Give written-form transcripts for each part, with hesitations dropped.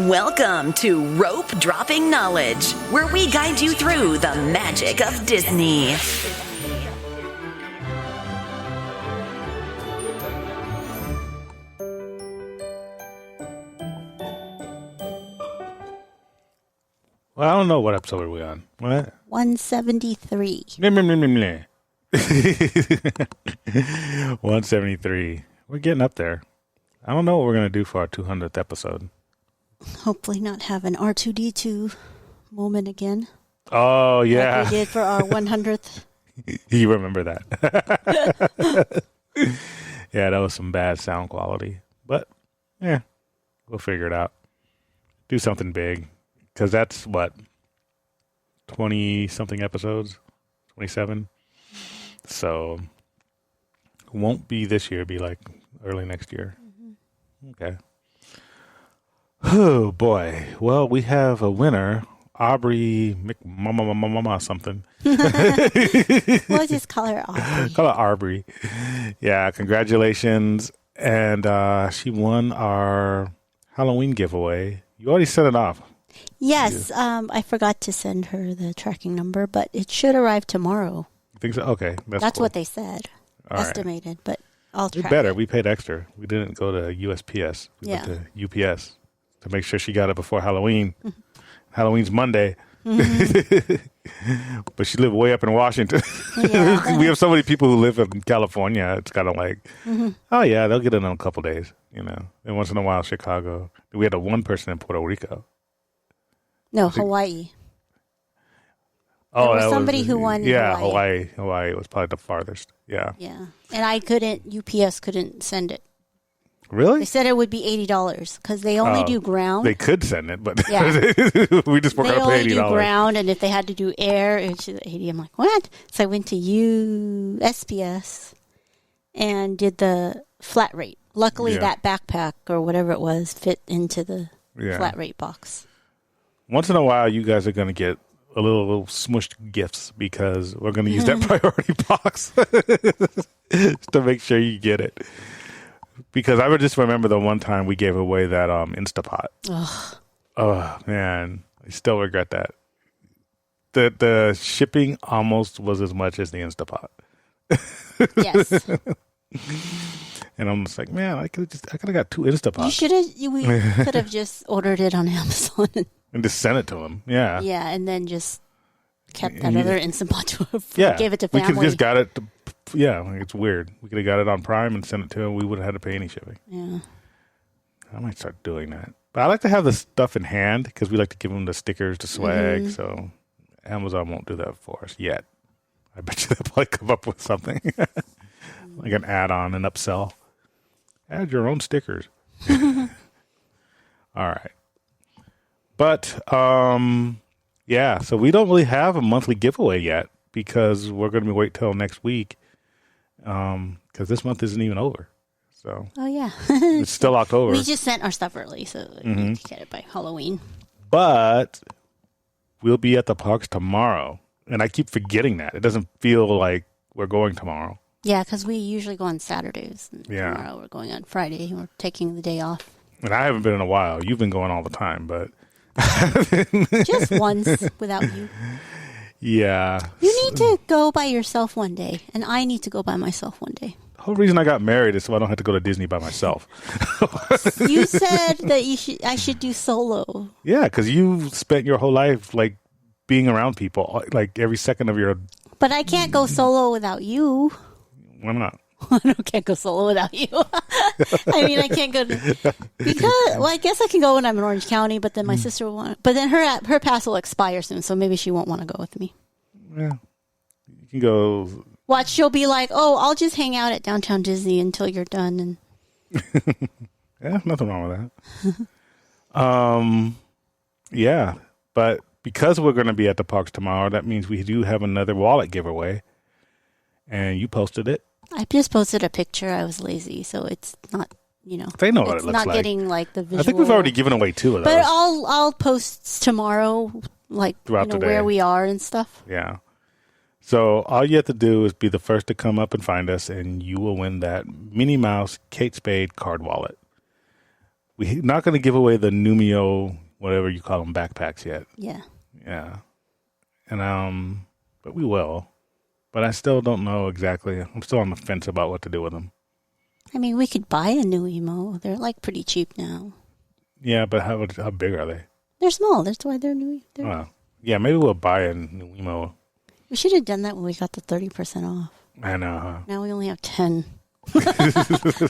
Welcome to Rope Dropping Knowledge, where we guide you through the magic of Disney. Well, I don't know what episode are we on. What? 173. 173. We're getting up there. I don't know what we're going to do for our 200th episode. Hopefully not have an R2-D2 moment again. Oh, yeah. Like we did for our 100th. You remember that. Yeah, that was some bad sound quality. But, yeah, we'll figure it out. Do something big. Because that's, what, 20-something episodes? 27? So, won't be this year. Be like early next year. Mm-hmm. Okay. Oh, boy. Well, we have a winner. Aubrey McMama something. We'll just call her Aubrey. Call her Aubrey. Yeah, congratulations. And she won our Halloween giveaway. You already sent it off. Yes, I forgot to send her the tracking number, but it should arrive tomorrow. You think so? Okay. That's cool. what they said. All estimated, right. But I'll we track better. it. We paid extra. We didn't go to USPS. We went to UPS to make sure she got it before Halloween. Mm-hmm. Halloween's Monday. Mm-hmm. But she lived way up in Washington. Yeah. We have so many people who live in California. It's kind of like, oh, yeah, they'll get it in a couple days, you know. And once in a while, Chicago. We had one person in Puerto Rico. No, Hawaii. Oh, there was somebody who won. Yeah, Hawaii. Hawaii was probably the farthest. Yeah. Yeah. And UPS couldn't send it. Really? They said it would be $80 because they only do ground. They could send it, but yeah. We just forgot to pay $80. They only do ground, and if they had to do air, it was $80. I'm like, what? So I went to USPS and did the flat rate. Luckily, that backpack or whatever it was fit into the flat rate box. Once in a while, you guys are going to get a little smushed gifts because we're going to use that priority box to make sure you get it. Because I would just remember the one time we gave away that Instapot. Ugh. Oh, man. I still regret that. The shipping almost was as much as the Instapot. Yes. And I'm just like, man, I could have got 2 Instapots. We could have just ordered it on Amazon. And just sent it to him. Yeah. Yeah, and then just kept that other Instapot to him. Gave it to family. We could have just got it. It's weird. We could have got it on Prime and sent it to him. We wouldn't have had to pay any shipping. Yeah. I might start doing that. But I like to have the stuff in hand because we like to give them the stickers, the swag. Mm-hmm. So Amazon won't do that for us yet. I bet you they'll probably come up with something like an add-on, an upsell. Add your own stickers. All right. But, so we don't really have a monthly giveaway yet because we're going to wait till next week because this month isn't even over. So it's still October. We just sent our stuff early, so we need to get it by Halloween. But we'll be at the parks tomorrow, and I keep forgetting that. It doesn't feel like we're going tomorrow. Yeah, because we usually go on Saturdays. And tomorrow we're going on Friday. We're taking the day off. And I haven't been in a while. You've been going all the time, but... Just once without you. Yeah. You need to go by yourself one day, and I need to go by myself one day. The whole reason I got married is so I don't have to go to Disney by myself. You said that I should do solo. Yeah, because you spent your whole life like being around people, like every second of your... But I can't go solo without you. Why not? I can't go solo without you. I mean, I can't go I guess I can go when I'm in Orange County, but then my sister will want. But then her pass will expire soon, so maybe she won't want to go with me. Yeah, you can go. Watch, she'll be like, "Oh, I'll just hang out at Downtown Disney until you're done." And yeah, nothing wrong with that. Yeah, but because we're going to be at the parks tomorrow, that means we do have another wallet giveaway, and you posted it. I just posted a picture. I was lazy, so it's not, They know what it looks like. It's not getting like the visual. I think we've already given away 2 of those. But I'll post tomorrow, like throughout the day, where we are and stuff. Yeah. So all you have to do is be the first to come up and find us, and you will win that Minnie Mouse Kate Spade card wallet. we're not going to give away the Numio, whatever you call them, backpacks yet. Yeah. Yeah. And, but we will. But I still don't know exactly. I'm still on the fence about what to do with them. I mean, we could buy a new emo. They're like pretty cheap now. Yeah, but how big are they? They're small. That's why they're new. Yeah, maybe we'll buy a new emo. We should have done that when we got the 30% off. I know, huh? Now we only have 10.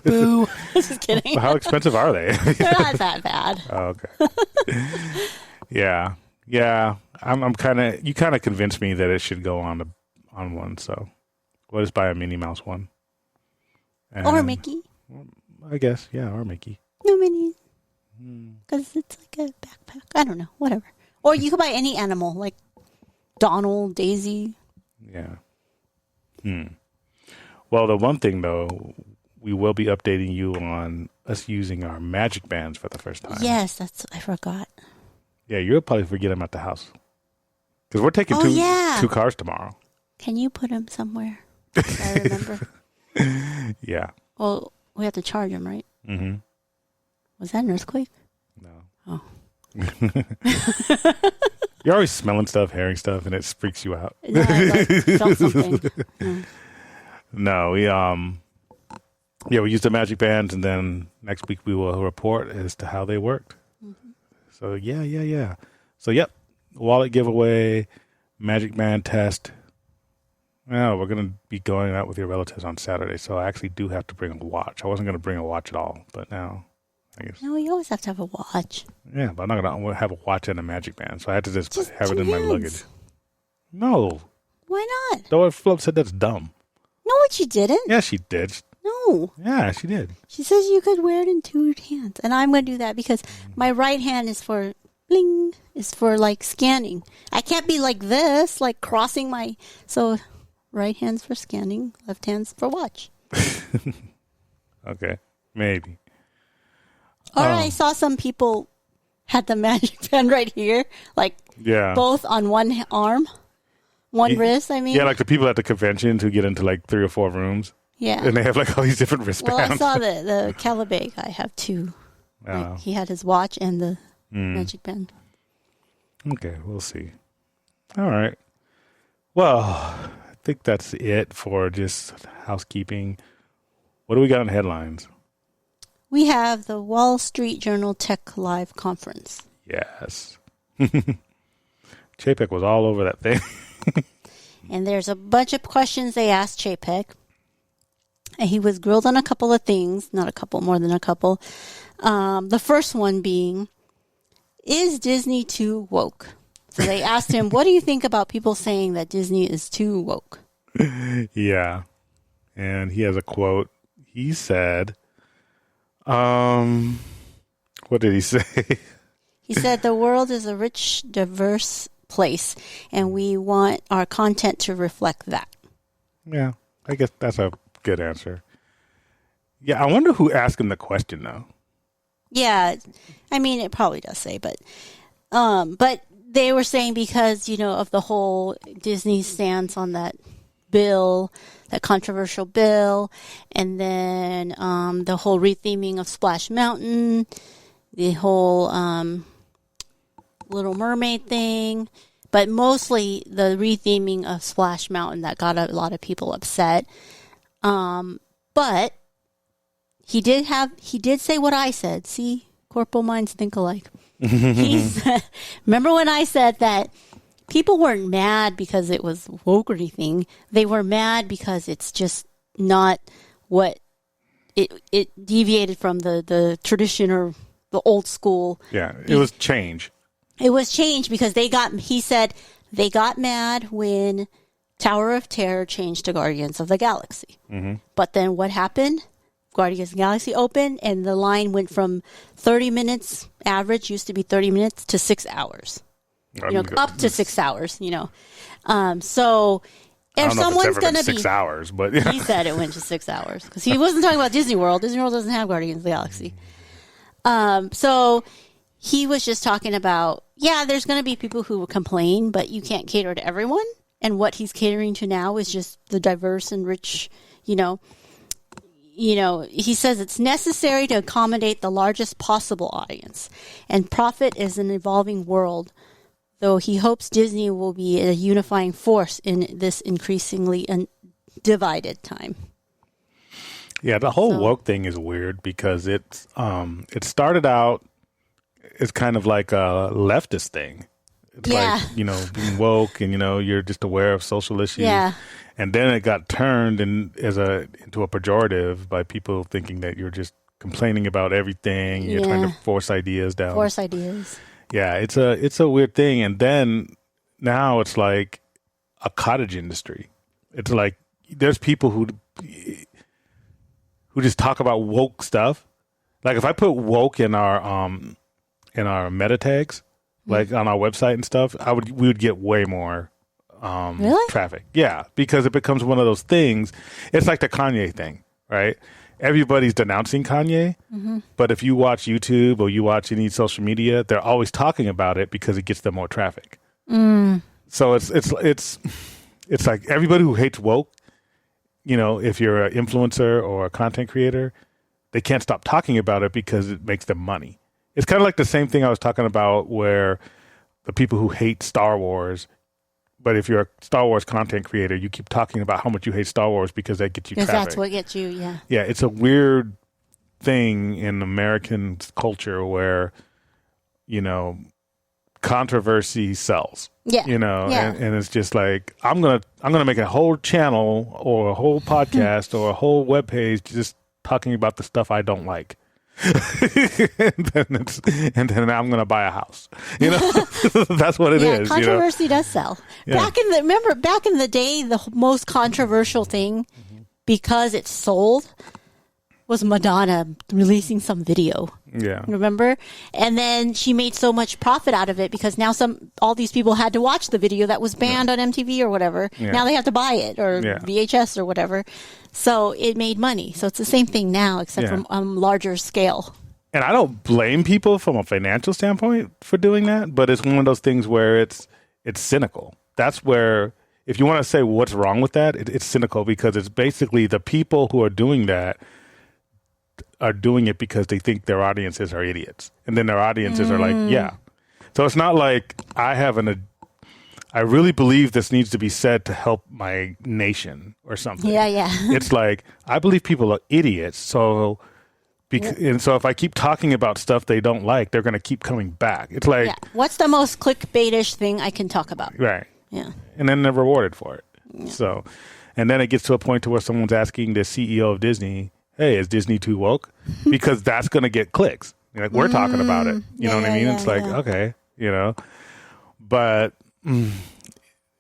Boo. Just kidding. How expensive are they? They're not that bad. Oh, okay. Yeah. I'm kind of. You kind of convinced me that it should go on one. So we'll just buy a Minnie Mouse one. And or Mickey. I guess, yeah, or Mickey. No Minnie. Because it's like a backpack. I don't know. Whatever. Or you could buy any animal, like Donald, Daisy. Yeah. Well, the one thing, though, we will be updating you on us using our magic bands for the first time. Yes, I forgot. Yeah, you'll probably forget them at the house. Because we're taking two cars tomorrow. Can you put them somewhere? I remember. Yeah. Well, we have to charge them, right? Mm-hmm. Was that an earthquake? No. Oh. You're always smelling stuff, hearing stuff, and it freaks you out. No, I felt something. No, we used the magic bands, and then next week we will report as to how they worked. Mm-hmm. So, yeah. So, yep, wallet giveaway, magic band test. Well, we're going to be going out with your relatives on Saturday, so I actually do have to bring a watch. I wasn't going to bring a watch at all, but now I guess. No, you always have to have a watch. Yeah, but I'm not going to have a watch and a magic band, so I had to just have it in my luggage. No. Why not? Though Philip said that's dumb. No, she didn't. Yeah, she did. No. Yeah, she did. She says you could wear it in two hands, and I'm going to do that because my right hand is for bling, is for like scanning. I can't be like this, like crossing my. So, right hand's for scanning, left hand's for watch. Okay, maybe. Or I saw some people had the magic band right here, like both on one arm, one wrist. I mean, yeah, like the people at the conventions who get into like 3 or 4 rooms. Yeah, and they have like all these different wristbands. Well, I saw the Calabay guy have 2. Like, he had his watch and the magic band. Okay, we'll see. All right. Well, I think that's it for just housekeeping. What do we got in headlines? We have the Wall Street Journal Tech Live Conference. Yes. Chapek was all over that thing. And there's a bunch of questions they asked Chapek. And he was grilled on a couple of things. Not a couple, more than a couple. The first one being, is Disney too woke? So they asked him, what do you think about people saying that Disney is too woke? Yeah. And he has a quote. He said, what did he say? He said, the world is a rich, diverse place, and we want our content to reflect that. Yeah, I guess that's a good answer. Yeah, I wonder who asked him the question, though. Yeah, I mean, it probably does say, but they were saying because, of the whole Disney stance on that bill, that controversial bill, and then the whole retheming of Splash Mountain, the whole Little Mermaid thing, but mostly the retheming of Splash Mountain that got a lot of people upset. But he did say what I said. See, corporal minds think alike. He said, remember when I said that people weren't mad because it was woke or anything. They were mad because it's just not what it deviated from the tradition or the old school. Yeah, it was change. It was change because he said they got mad when Tower of Terror changed to Guardians of the Galaxy. Mm-hmm. But then what happened? Guardians of the Galaxy opened and the line went from 30 minutes average, used to be 30 minutes, to 6 hours. Up to 6 hours, So if someone's going to be 6 hours, but he said it went to 6 hours because he wasn't talking about Disney World. Disney World doesn't have Guardians of the Galaxy. So he was just talking about, there's going to be people who will complain, but you can't cater to everyone. And what he's catering to now is just the diverse and rich, he says it's necessary to accommodate the largest possible audience, and profit is an evolving world, though he hopes Disney will be a unifying force in this increasingly divided time. Yeah, the whole woke thing is weird because it started out as kind of like a leftist thing. It's like, being woke and, you're just aware of social issues. Yeah. And then it got turned into a pejorative by people thinking that you're just complaining about everything. You're trying to force ideas down. Force ideas. Yeah, it's a weird thing. And then now it's like a cottage industry. It's like there's people who just talk about woke stuff. Like if I put woke in our meta tags, like on our website and stuff, we would get way more really? traffic. Yeah, because it becomes one of those things. It's like the Kanye thing, right? Everybody's denouncing Kanye, but if you watch YouTube or you watch any social media, they're always talking about it because it gets them more traffic. So it's like everybody who hates woke, if you're an influencer or a content creator, they can't stop talking about it because it makes them money. It's kind of like the same thing I was talking about where the people who hate Star Wars, but if you're a Star Wars content creator, you keep talking about how much you hate Star Wars because that gets you traffic. Because that's what gets you, yeah. Yeah, it's a weird thing in American culture where, controversy sells. Yeah. And it's just like I'm gonna make a whole channel or a whole podcast or a whole webpage just talking about the stuff I don't like. and then I'm gonna buy a house. That's what it is. Controversy does sell. Yeah. Back in the day, the most controversial thing because it sold was Madonna releasing some video. Yeah. Remember? And then she made so much profit out of it because now all these people had to watch the video that was banned on MTV or whatever. Yeah. Now they have to buy it or VHS or whatever. So it made money. So it's the same thing now except from larger scale. And I don't blame people from a financial standpoint for doing that, but it's one of those things where it's cynical. That's where, if you want to say what's wrong with that, it's cynical because it's basically the people who are doing that are doing it because they think their audiences are idiots. And then their audiences are like, yeah. So it's not like I really believe this needs to be said to help my nation or something. Yeah. It's like, I believe people are idiots. And so if I keep talking about stuff they don't like, they're going to keep coming back. It's like, what's the most clickbaitish thing I can talk about? Right. Yeah. And then they're rewarded for it. Yeah. So, and then it gets to a point to where someone's asking the CEO of Disney, hey, is Disney too woke? Because that's going to get clicks. Like, we're talking about it. You know what I mean? It's like, okay, but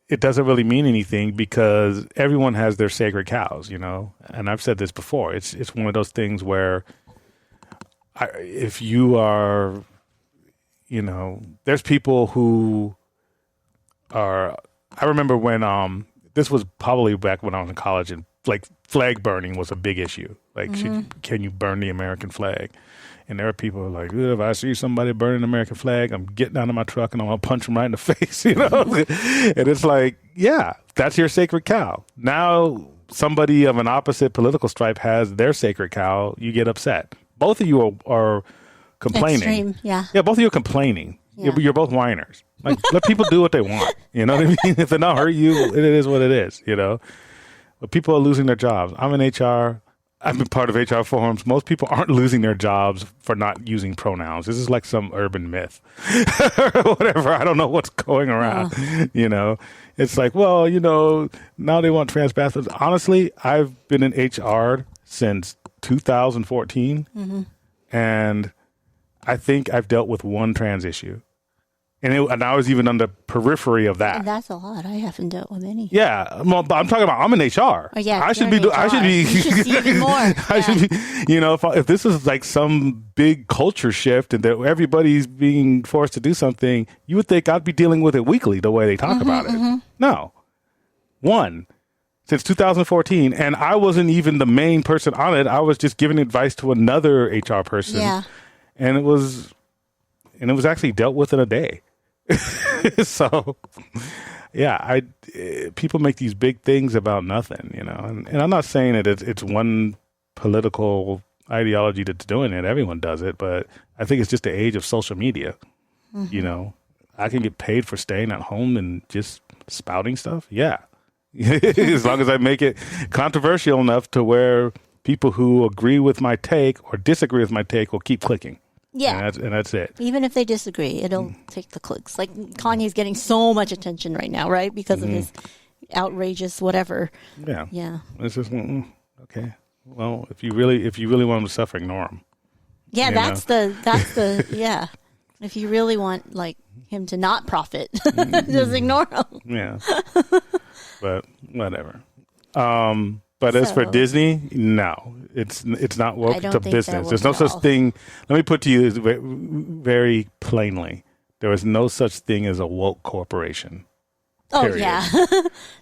it doesn't really mean anything because everyone has their sacred cows, and I've said this before. It's one of those things where if you are, there's people who are, I remember when, this was probably back when I was in college and like flag burning was a big issue. Like, can you burn the American flag? And there are people who are like, if I see somebody burning the American flag, I'm getting out of my truck and I'm going to punch them right in the face, And it's like, yeah, that's your sacred cow. Now somebody of an opposite political stripe has their sacred cow. You get upset. Both of you are complaining. Extreme, yeah. Yeah, both of you are complaining. Yeah. You're both whiners. Like, let people do what they want. You know what I mean? If it not hurt you, it is what it is, But people are losing their jobs. I'm in HR. I've been part of HR forums. Most people aren't losing their jobs for not using pronouns. This is like some urban myth or whatever. I don't know what's going around, It's like, well, now they want trans bathrooms. Honestly, I've been in HR since 2014, and I think I've dealt with one trans issue. And I was even on the periphery of that. And that's a lot. I haven't dealt with any. Yeah, well, but I'm talking about. I'm in HR. Oh, yeah, I should be. even more. I should be. If this is like some big culture shift and that everybody's being forced to do something, you would think I'd be dealing with it weekly the way they talk about it. No, since 2014, and I wasn't even the main person on it. I was just giving advice to another HR person. Yeah, and it was actually dealt with in a day. So, yeah, people make these big things about nothing, and I'm not saying that it's one political ideology that's doing it. Everyone does it, but I think it's just the age of social media. You know, I can get paid for staying at home and just spouting stuff. Yeah. As long as I make it controversial enough to where people who agree with my take or disagree with my take will keep clicking. Yeah. And that's it. Even if they disagree, it'll take the clicks. Like Kanye's getting so much attention right now, right? Because of his outrageous whatever. Yeah. Yeah. It's just, okay. Well, if you really want him to suffer, ignore him. Yeah, that's the yeah. If you really want like him to not profit, just ignore him. Yeah. But whatever. But as for Disney, no, it's not woke. It's a business. There's no such thing. Let me put to you very plainly: there is no such thing as a woke corporation. Oh period. yeah,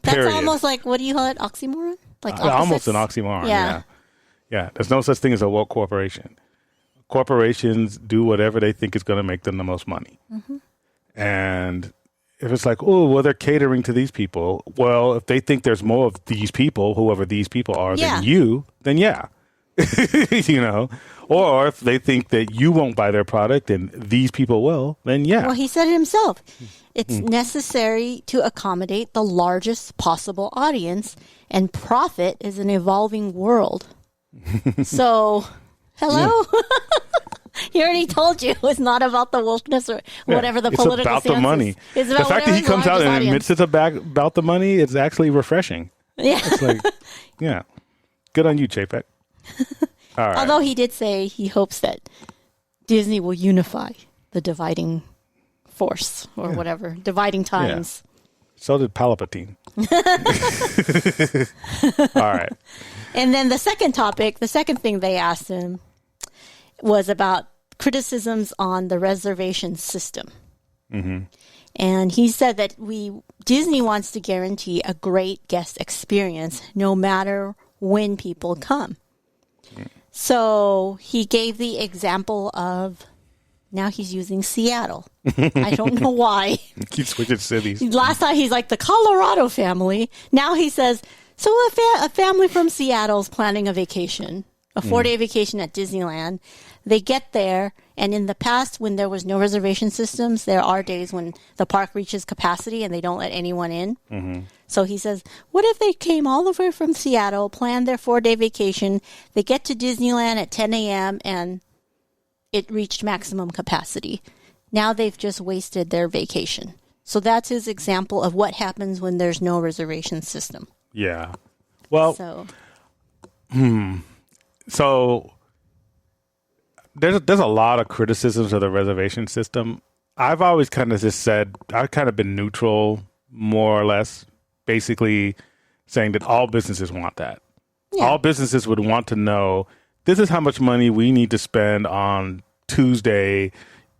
that's almost like, what do you call it? Oxymoron? Like almost an oxymoron. Yeah. There's no such thing as a woke corporation. Corporations do whatever they think is going to make them the most money, and if it's like, oh, well, they're catering to these people. Well, if they think there's more of these people, whoever these people are, than you, then yeah. You know? Or if they think that you won't buy their product and these people will, then yeah. Well, he said it himself. It's necessary to accommodate the largest possible audience, and profit is an evolving world. So, hello? He already told you it's not about the wokeness or whatever the political stance is. It's about the money. It's about the fact that he comes out and admits it's about the money is actually refreshing. Yeah. It's like, yeah. Good on you, Chapek. All right. Although he did say he hopes that Disney will unify the dividing force or whatever, dividing times. Yeah. So did Palpatine. All right. And then the second thing they asked him was about criticisms on the reservation system. And he said that Disney wants to guarantee a great guest experience no matter when people come. So he gave the example of, now he's using Seattle. I don't know why. Keep switching cities. Last time he's like the Colorado family. Now he says, so a family from Seattle's planning a vacation, a 4-day vacation at Disneyland. They get there, and in the past, when there was no reservation systems, there are days when the park reaches capacity and they don't let anyone in. So he says, what if they came all the way from Seattle, planned their 4-day vacation, they get to Disneyland at 10 a.m., and it reached maximum capacity. Now they've just wasted their vacation. So that's his example of what happens when there's no reservation system. Yeah. Well, so there's a lot of criticisms of the reservation system. I've always kind of just said, I've kind of been neutral, more or less, basically saying that all businesses want that. Yeah. All businesses would want to know, this is how much money we need to spend on Tuesday,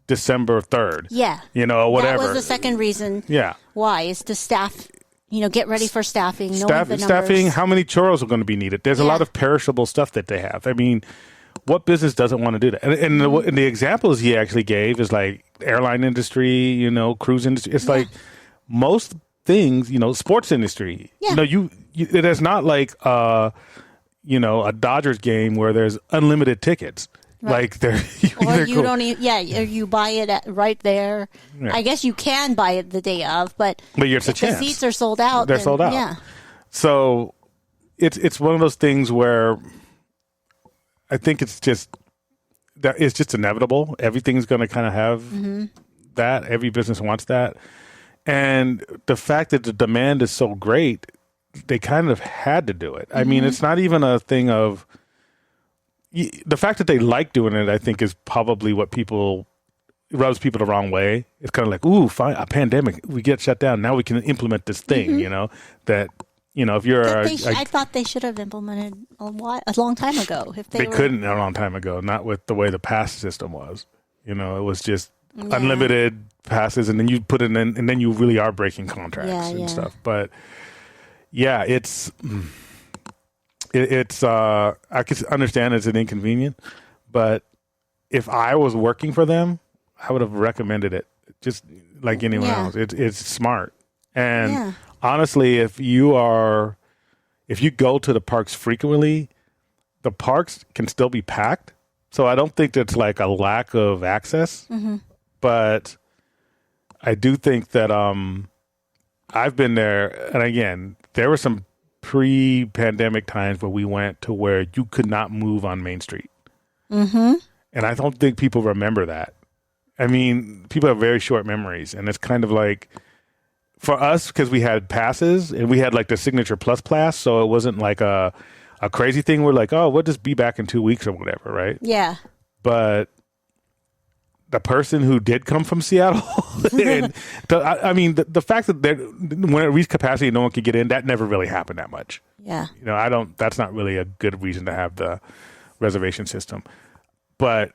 December 3rd. Yeah. You know, whatever. That was the second reason. Yeah. Why? Is to staff, get ready for staffing. Staffing, how many churros are going to be needed? There's a lot of perishable stuff that they have. I mean, what business doesn't want to do that? And the examples he actually gave is like airline industry, cruise industry. It's like most things, sports industry. Yeah. It is not like, a Dodgers game where there's unlimited tickets. Right. Like you buy it right there. Yeah. I guess you can buy it the day of, but it's a chance. The seats are sold out. They're sold out. Yeah. So it's one of those things where I think it's just inevitable. Everything's going to kind of have that. Every business wants that. And the fact that the demand is so great, they kind of had to do it. I mean, it's not even a thing of the fact that they like doing it. I think is probably what rubs people the wrong way. It's kind of like, ooh, fine, a pandemic, we get shut down. Now we can implement this thing. That. If you're, I thought they should have implemented a long time ago. If they couldn't a long time ago, not with the way the pass system was. It was just unlimited passes, and then you put it in, and then you really are breaking contracts and stuff. But yeah, it's I can understand it's an inconvenience, but if I was working for them, I would have recommended it, just like anyone else. It's smart. And honestly, if you go to the parks frequently, the parks can still be packed. So I don't think that's like a lack of access, but I do think that I've been there, and again, there were some pre-pandemic times where we went to where you could not move on Main Street, and I don't think people remember that. I mean, people have very short memories, and it's kind of like for us because we had passes and we had like the Signature Plus pass, so it wasn't like a crazy thing. We're like, oh, we'll just be back in 2 weeks or whatever, right? Yeah. But the person who did come from Seattle, and the fact that when it reached capacity and no one could get in, that never really happened that much. Yeah. That's not really a good reason to have the reservation system. But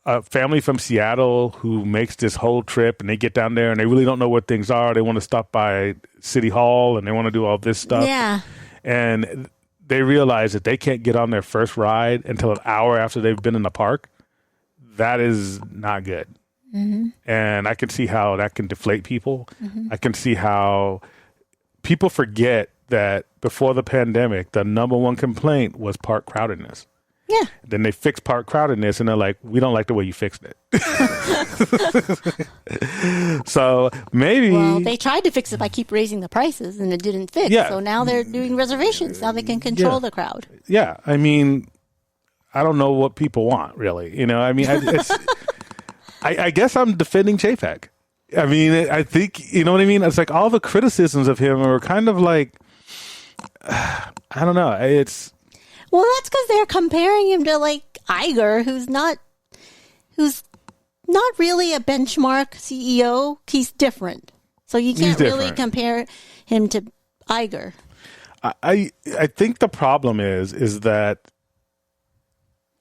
a family from Seattle who makes this whole trip and they get down there and they really don't know where things are. They want to stop by City Hall and they want to do all this stuff. Yeah. And they realize that they can't get on their first ride until an hour after they've been in the park. That is not good. And I can see how that can deflate people. I can see how people forget that before the pandemic, the number one complaint was park crowdedness. Yeah. Then they fix park crowdedness and they're like, we don't like the way you fixed it. So maybe. Well, they tried to fix it by keep raising the prices and it didn't fix. Yeah. So now they're doing reservations. Now they can control the crowd. Yeah. I mean, I don't know what people want, really. I mean, I guess I'm defending Chapek. I mean, I think, you know what I mean? It's like all the criticisms of him are kind of like, I don't know. Well, that's because they're comparing him to like Iger, who's not really a benchmark CEO. He's different, so you can't really compare him to Iger. I think the problem is that,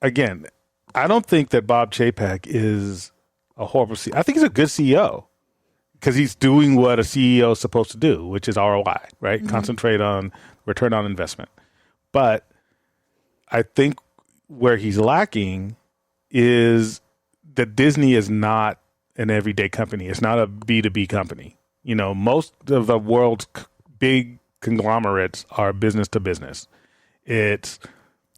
again, I don't think that Bob Chapek is a horrible CEO. I think he's a good CEO because he's doing what a CEO is supposed to do, which is ROI, right? Concentrate on return on investment. But I think where he's lacking is that Disney is not an everyday company. It's not a B2B company. Most of the world's big conglomerates are business to business. It's,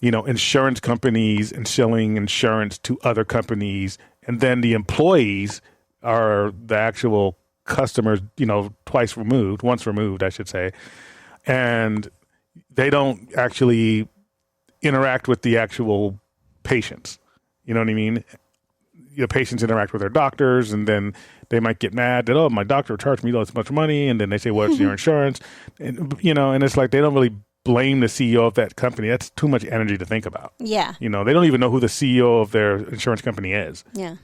insurance companies and selling insurance to other companies. And then the employees are the actual customers, once removed, I should say. And they don't actually interact with the actual patients. You know what I mean? The patients interact with their doctors, and then they might get mad that, oh, my doctor charged me this much money, and then they say, well, it's your insurance. And, and it's like they don't really blame the CEO of that company. That's too much energy to think about. Yeah. They don't even know who the CEO of their insurance company is. Yeah.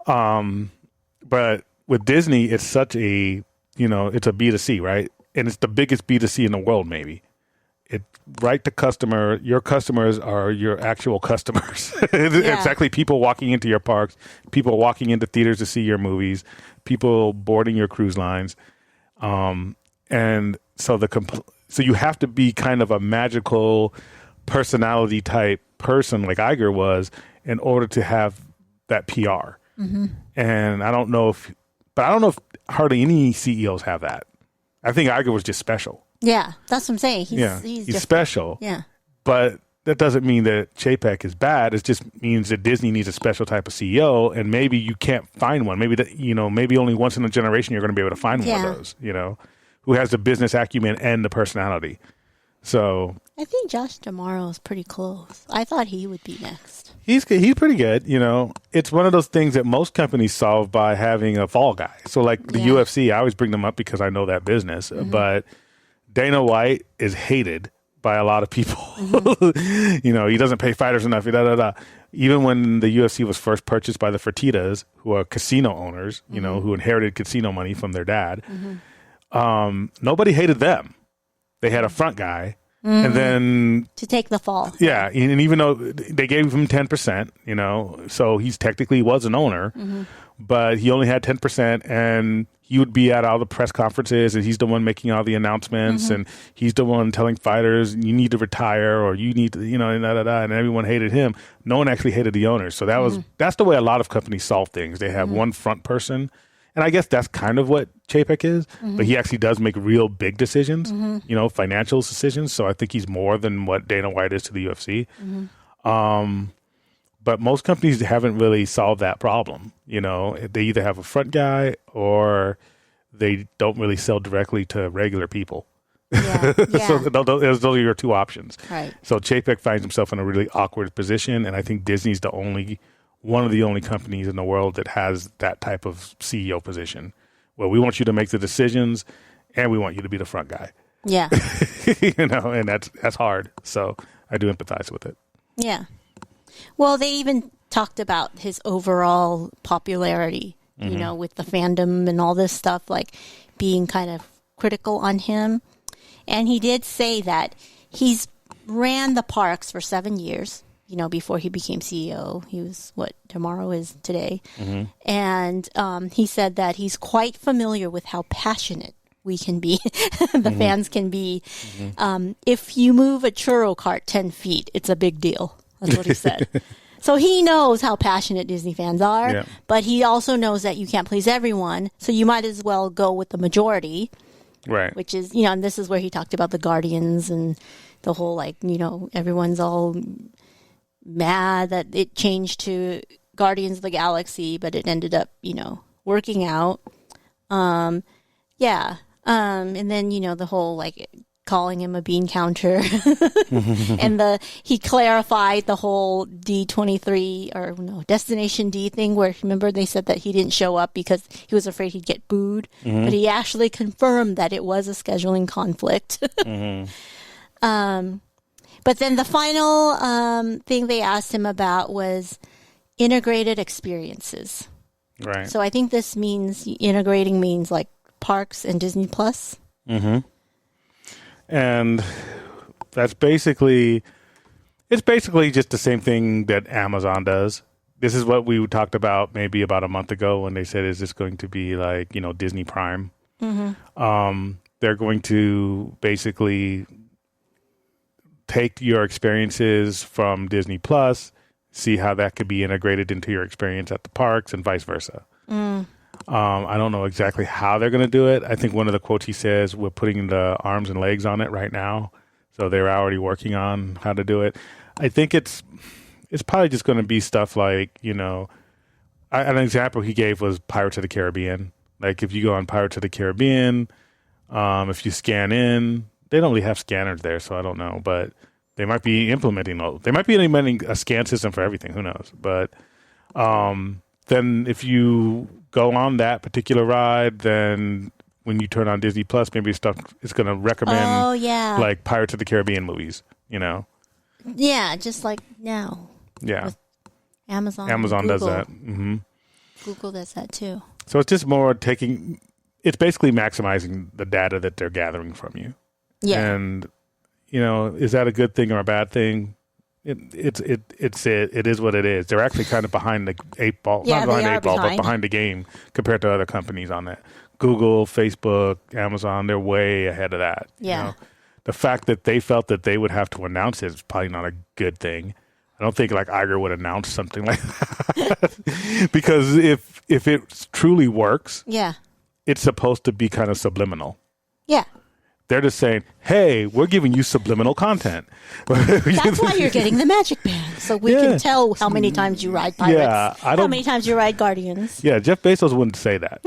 But with Disney, it's such a, it's a B2C, right? And it's the biggest B2C in the world, maybe. It's right to customer. Your customers are your actual customers. It's actually people walking into your parks, people walking into theaters to see your movies, people boarding your cruise lines. And so so you have to be kind of a magical personality type person like Iger was in order to have that PR. And I don't know if hardly any CEOs have that. I think Iger was just special. Yeah, that's what I'm saying. He's special. Yeah. But that doesn't mean that Chapek is bad. It just means that Disney needs a special type of CEO, and maybe you can't find one. Maybe maybe only once in a generation you're going to be able to find one of those, who has the business acumen and the personality. So I think Josh D'Amaro is pretty close. I thought he would be next. He's pretty good. It's one of those things that most companies solve by having a fall guy. So like the UFC, I always bring them up because I know that business, but Dana White is hated by a lot of people. He doesn't pay fighters enough. Even when the UFC was first purchased by the Fertittas, who are casino owners, who inherited casino money from their dad, nobody hated them. They had a front guy. And then to take the fall. Yeah. And even though they gave him 10%, so he's technically was an owner, but he only had 10%, and he would be at all the press conferences, and he's the one making all the announcements, and he's the one telling fighters, you need to retire, or you need to, and everyone hated him. No one actually hated the owners. So that's the way a lot of companies solve things. They have one front person, And I guess that's kind of what Chapek is, but he actually does make real big decisions, financial decisions. So I think he's more than what Dana White is to the UFC. But most companies haven't really solved that problem. They either have a front guy or they don't really sell directly to regular people. Yeah. So those are your two options. Right. So Chapek finds himself in a really awkward position, and I think Disney's one of the only companies in the world that has that type of CEO position. Well, we want you to make the decisions, and we want you to be the front guy. Yeah. And that's hard. So I do empathize with it. Yeah. Well, they even talked about his overall popularity, with the fandom and all this stuff, like being kind of critical on him. And he did say that he's ran the parks for 7 years, before he became CEO. He was what tomorrow is today. And he said that he's quite familiar with how passionate we can be, the fans can be. If you move a churro cart 10 feet, it's a big deal. That's what he said. So he knows how passionate Disney fans are, but he also knows that you can't please everyone. So you might as well go with the majority. Right. Which is, and this is where he talked about the Guardians and the whole, everyone's all mad that it changed to Guardians of the Galaxy, but it ended up, working out. And then, the whole, calling him a bean counter. And he clarified the whole D23 or Destination D thing where, remember, they said that he didn't show up because he was afraid he'd get booed. But he actually confirmed that it was a scheduling conflict. But then the final thing they asked him about was integrated experiences. Right. So I think this means integrating means like parks and Disney Plus. And it's basically just the same thing that Amazon does. This is what we talked about maybe about a month ago when they said, is this going to be like, Disney Prime? They're going to basically take your experiences from Disney Plus, see how that could be integrated into your experience at the parks and vice versa. I don't know exactly how they're going to do it. I think one of the quotes he says, we're putting the arms and legs on it right now. So they're already working on how to do it. I think it's probably just going to be stuff like, an example he gave was Pirates of the Caribbean. Like if you go on Pirates of the Caribbean, if you scan in, they don't really have scanners there, so I don't know. But they might be implementing a scan system for everything. Who knows? But then if you go on that particular ride, then when you turn on Disney Plus, maybe it's going to recommend like Pirates of the Caribbean movies, Yeah, just like now. Yeah. With Amazon Google. Does that. Google does that too. So it's just more it's basically maximizing the data that they're gathering from you. Yeah. And, is that a good thing or a bad thing? It is what it is. They're actually kind of behind the eight ball, not behind the eight ball, but behind the game compared to other companies on that. Google, Facebook, Amazon, they're way ahead of that. Yeah. The fact that they felt that they would have to announce it is probably not a good thing. I don't think like Iger would announce something like that because if it truly works, it's supposed to be kind of subliminal. Yeah. They're just saying, hey, we're giving you subliminal content. That's why you're getting the Magic Band. So we can tell how many times you ride Pirates, how many times you ride Guardians. Yeah, Jeff Bezos wouldn't say that.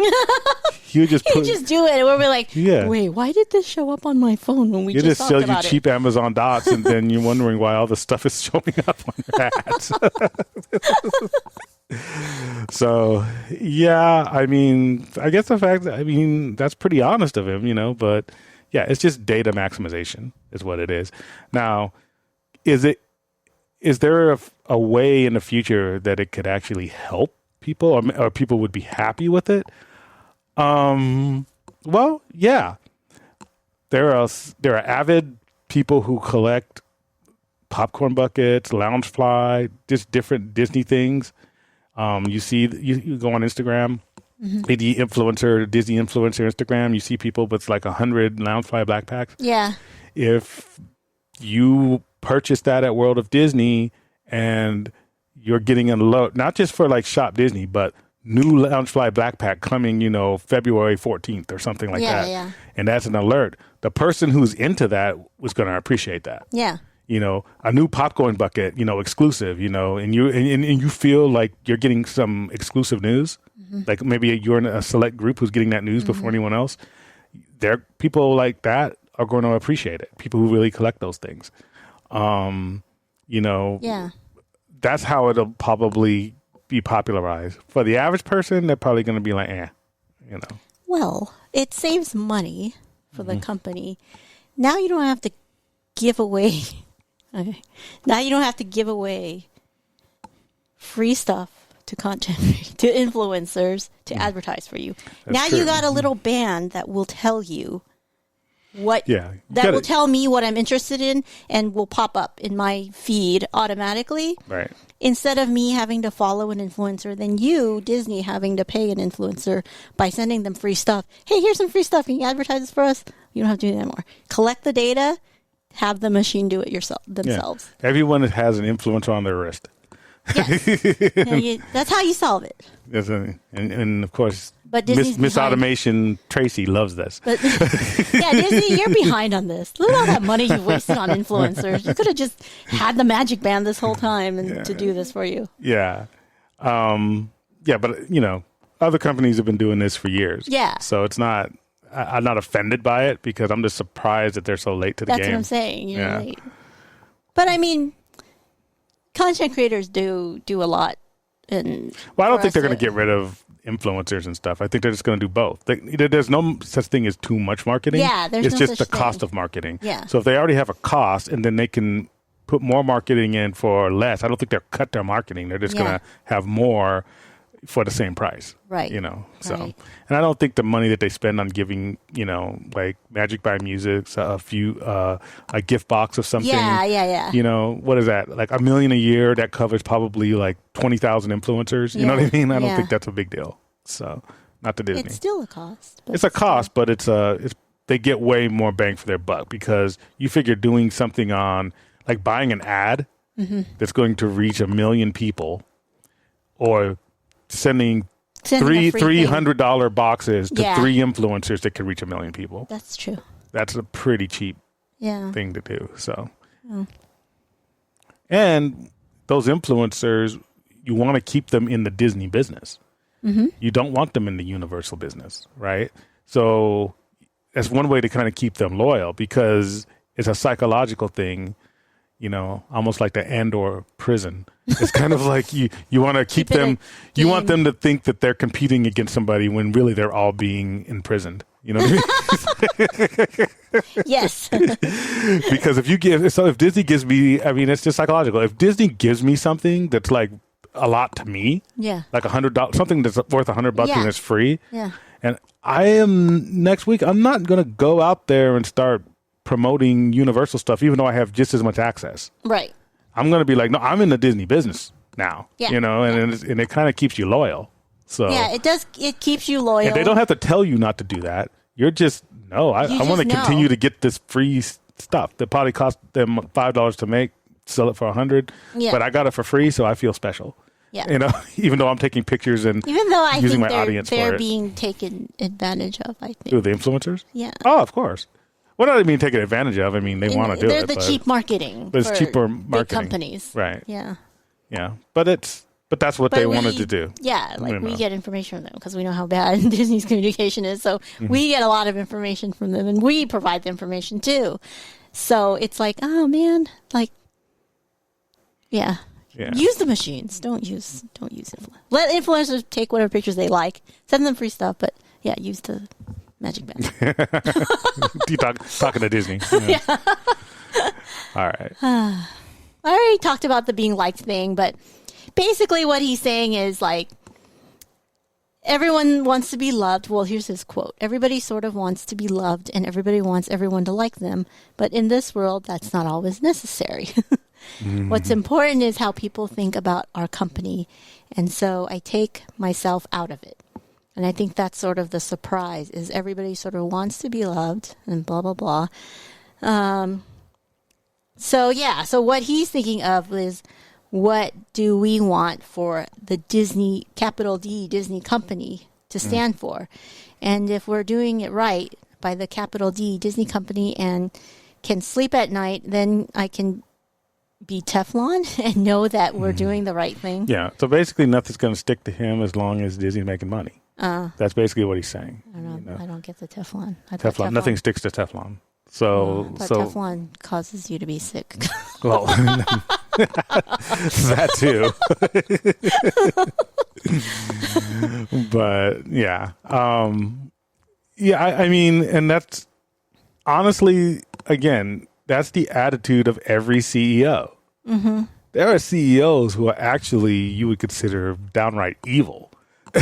He would just do it. And we're like, wait, why did this show up on my phone when we just talked about it? You just sell you cheap Amazon dots, and then you're wondering why all the stuff is showing up on your ads. So, I guess that's pretty honest of him, but... Yeah, it's just data maximization is what it is. Now, is there a way in the future that it could actually help people or people would be happy with it? Well, yeah. There are avid people who collect popcorn buckets, Loungefly, just different Disney things. You go on Instagram. Disney influencer Instagram, you see people with like 100 Loungefly backpacks. Yeah. If you purchase that at World of Disney and you're getting a load, not just for like Shop Disney, but new Loungefly backpack coming, February 14th or something like that. Yeah. And that's an alert. The person who's into that was going to appreciate that. Yeah. A new popcorn bucket, exclusive, and you feel like you're getting some exclusive news. Mm-hmm. Like maybe you're in a select group who's getting that news before anyone else. People like that are going to appreciate it. People who really collect those things. Yeah. That's how it'll probably be popularized. For the average person, they're probably going to be like, Well, it saves money for the company. Now you don't have to give away. Okay. Now you don't have to give away free stuff to content, to influencers to advertise for you. That's now true. You got a little band that will tell you that will tell me what I'm interested in and will pop up in my feed automatically. Right. Instead of me having to follow an influencer, then you, Disney, having to pay an influencer by sending them free stuff. Hey, here's some free stuff. Can you advertise this for us? You don't have to do that anymore. Collect the data, have the machine do it themselves. Yeah. Everyone has an influencer on their wrist. Yes. That's how you solve it. And of course, but Miss Automation Tracy loves this. But, Disney, you're behind on this. Look at all that money you wasted on influencers. You could have just had the magic band this whole time to do this for you. Yeah. But, other companies have been doing this for years. Yeah. So it's not, I'm not offended by it because I'm just surprised that they're so late to the game. That's what I'm saying. You're late. But I mean, content creators do a lot. I don't think they're going to get rid of influencers and stuff. I think they're just going to do both. There's no such thing as too much marketing. Yeah, it's just the cost of marketing. Yeah. So if they already have a cost and then they can put more marketing in for less, I don't think they'll cut their marketing. They're just going to have more for the same price. Right. And I don't think the money that they spend on giving, like Magic by Music, a gift box of something. Yeah. What is that? Like $1 million a year that covers probably like 20,000 influencers. You know what I mean? I don't think that's a big deal. So not to Disney. It's still a cost. It's a cost, but they get way more bang for their buck because you figure doing something on like buying an ad that's going to reach 1 million people or sending $300 boxes to 3 influencers that could reach 1 million people. That's true. That's a pretty cheap thing to do. So, and those influencers, you want to keep them in the Disney business. Mm-hmm. You don't want them in the Universal business, right? So that's one way to kind of keep them loyal because it's a psychological thing. Almost like the Andor prison. It's kind of like you want to keep them. You want them to think that they're competing against somebody when really they're all being imprisoned. You know what I mean? Yes. Because if Disney gives me, it's just psychological. If Disney gives me something that's like a lot to me, like $100, something that's worth $100 and it's free, and next week, I'm not going to go out there and start promoting Universal stuff, even though I have just as much access. Right. I'm going to be like, no, I'm in the Disney business now. Yeah. And it kind of keeps you loyal. So it does. It keeps you loyal. And they don't have to tell you not to do that. You're just I want to continue to get this free stuff that probably cost them $5 to make, sell it for $100. Yeah. But I got it for free, so I feel special. Yeah. Even though I'm taking pictures and even though I using think my audience they're being taken advantage of. I think. Who, the influencers? Yeah. Oh, of course. Well, I mean taken advantage of. I mean, they want to do it. They're the cheap marketing. But it's cheaper marketing. Big companies. Right. Yeah. Yeah. But that's what they wanted to do. Yeah. Like we get information from them because we know how bad Disney's communication is. So we get a lot of information from them and we provide the information too. So it's like, oh man, like, yeah. Use the machines. Don't use influencers. Let influencers take whatever pictures they like. Send them free stuff, but use the magic band. You talking to Disney. Yeah. All right. I already talked about the being liked thing, but basically what he's saying is like everyone wants to be loved. Well, here's his quote. Everybody sort of wants to be loved and everybody wants everyone to like them. But in this world, that's not always necessary. What's important is how people think about our company. And so I take myself out of it. And I think that's sort of the surprise is everybody sort of wants to be loved and blah, blah, blah. So what he's thinking of is what do we want for the Disney, capital D, Disney company to stand for? And if we're doing it right by the capital D, Disney company, and can sleep at night, then I can be Teflon and know that we're doing the right thing. Yeah. So basically, nothing's going to stick to him as long as Disney's making money. That's basically what he's saying. I don't know. I don't get the Teflon. Teflon. Nothing sticks to Teflon. So, Teflon causes you to be sick. Well, that too. But yeah, I mean, and that's honestly, again, that's the attitude of every CEO. Mm-hmm. There are CEOs who are actually you would consider downright evil. I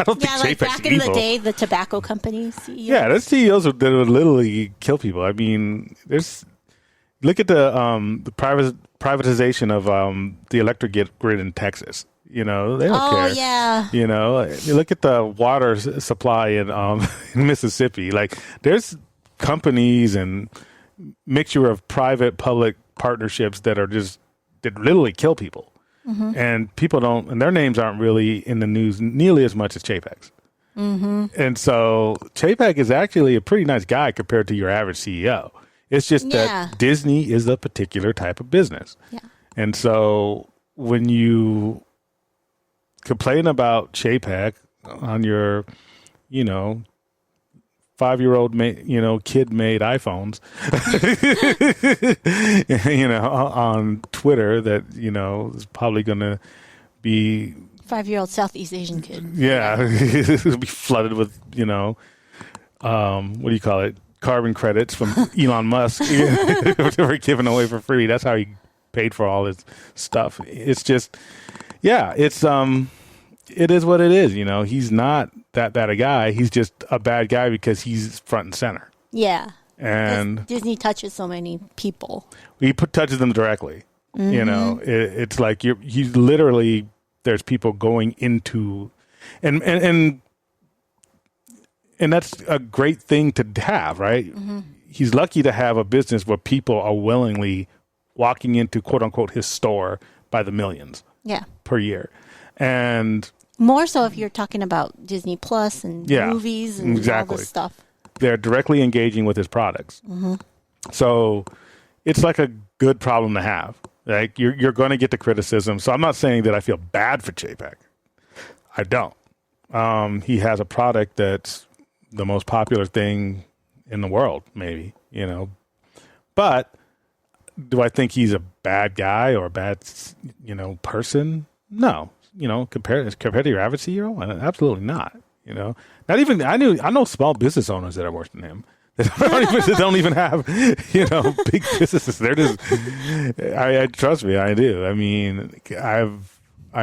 don't think like Chapek's back in evil. the day, the tobacco company CEO. Yeah, there's CEOs that would literally kill people. I mean, look at the privatization of the electric grid in Texas. You know, they don't care. Oh, yeah. You know, you look at the water supply in Mississippi. Like, there's companies and mixture of private-public partnerships that literally kill people. Mm-hmm. And people don't, and their names aren't really in the news nearly as much as Chapek's. Mm-hmm. And so Chapek is actually a pretty nice guy compared to your average CEO. It's just that Disney is a particular type of business. Yeah. And so when you complain about Chapek on your, 5-year-old, kid-made iPhones, on Twitter that, is probably going to be... 5-year-old Southeast Asian kid. Yeah. It'll be flooded with, what do you call it? Carbon credits from Elon Musk for giving away for free. That's how he paid for all his stuff. It's just, it is what it is. He's not that bad a guy. He's just a bad guy because he's front and center. Yeah. And Disney touches so many people. He touches them directly. Mm-hmm. It's like he's literally, there's people going into, and that's a great thing to have, right? Mm-hmm. He's lucky to have a business where people are willingly walking into, quote unquote, his store by the millions per year. And more so if you're talking about Disney Plus and movies and all this stuff. They're directly engaging with his products. Mm-hmm. So it's like a good problem to have. Like you're going to get the criticism. So I'm not saying that I feel bad for Chapek. I don't. He has a product that's the most popular thing in the world, maybe, But do I think he's a bad guy or a bad, person? No. Compared to your average CEO, absolutely not. Not even I know small business owners that are worse than him. They don't even have big businesses. They're just. I trust me, I do. I mean, I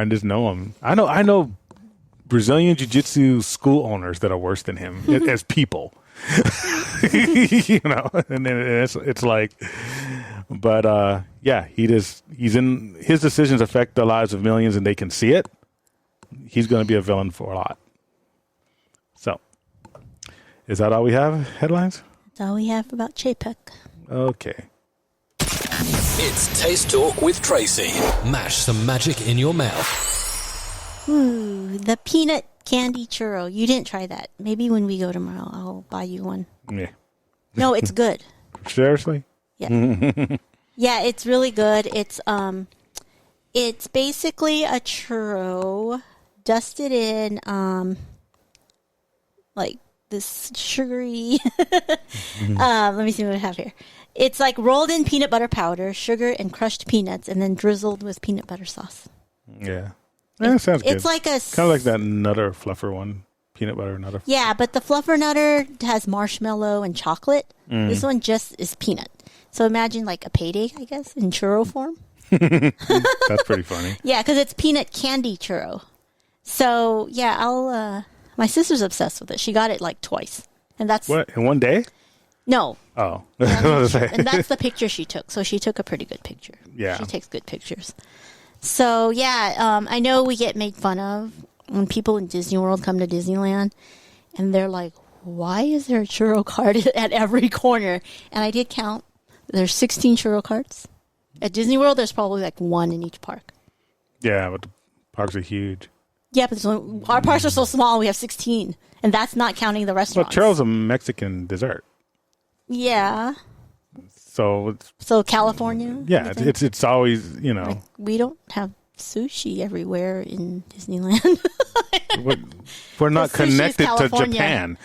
just know them. I know Brazilian jiu-jitsu school owners that are worse than him as people. And then it's like. But he's in his decisions affect the lives of millions, and they can see it. He's going to be a villain for a lot. So, is that all we have? Headlines? That's all we have about Chapek. Okay. It's Taste Talk with Tracy. Mash some magic in your mouth. Ooh, the peanut candy churro. You didn't try that. Maybe when we go tomorrow, I'll buy you one. Yeah. No, it's good. Seriously? Yeah. Yeah, it's really good. It's basically a churro dusted in like this sugary let me see what I have here. It's like rolled in peanut butter powder, sugar, and crushed peanuts, and then drizzled with peanut butter sauce. Yeah. That sounds good. It's like kind of like that Nutter Fluffer one. Peanut butter Nutter. Yeah, but the Fluffer Nutter has marshmallow and chocolate. This one just is peanut. So imagine like a payday, I guess, in churro form. That's pretty funny. Yeah, because it's peanut candy churro. So yeah, my sister's obsessed with it. She got it like twice, and that's what in one day. No. Oh. And that's the picture she took. So she took a pretty good picture. Yeah. She takes good pictures. So yeah, I know we get made fun of when people in Disney World come to Disneyland, and they're like, "Why is there a churro cart at every corner?" And I did count. There's 16 churro carts. At Disney World, there's probably like one in each park. Yeah, but the parks are huge. Yeah, but our parks are so small. We have 16, and that's not counting the Well, restaurants. churros a Mexican dessert. Yeah. So California. yeah, it's always Like, we don't have sushi everywhere in Disneyland. we're not Sushi's connected to California. Japan.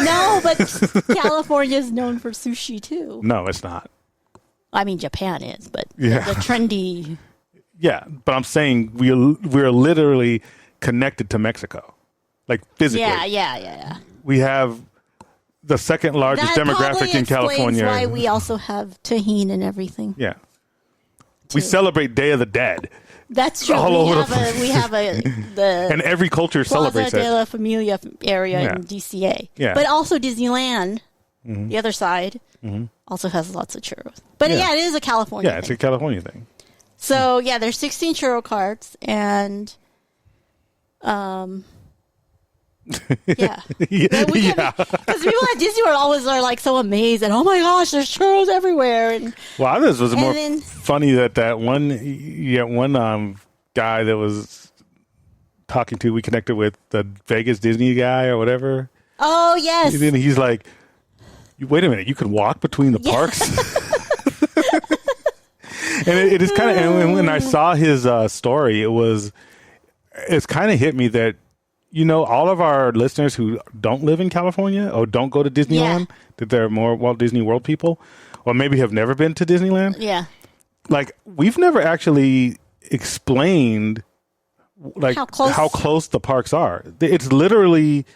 No, but California is known for sushi too. No, it's not. I mean, Japan is, but Yeah. the trendy. Yeah, but I'm saying we're literally connected to Mexico, like physically. Yeah. We have the second largest That demographic probably in California. explains why we also have tahine and everything. Yeah, we celebrate Day of the Dead, That's true. All we, over have the we have the and every culture celebrates Plaza de it. la Familia area Yeah. in DCA. Yeah. But also Disneyland, the other side, also has lots of churros. But Yeah. yeah, it is a California Yeah, it's thing. a California thing. So yeah, there's 16 churro carts, and yeah, Yeah, because people at Disney World always are like so amazed and oh my gosh, there's churros everywhere, and Well, I thought it was And more then- funny that one guy that was talking to, we connected with the Vegas Disney guy or whatever. oh yes, And then he's like, "Wait a minute, you can walk between the parks." And it is kind of. And when I saw his story, it's kind of hit me that all of our listeners who don't live in California or don't go to Disneyland, that they're more Walt Disney World people, or maybe have never been to Disneyland. yeah. Like we've never actually explained like how close the parks are. It's literally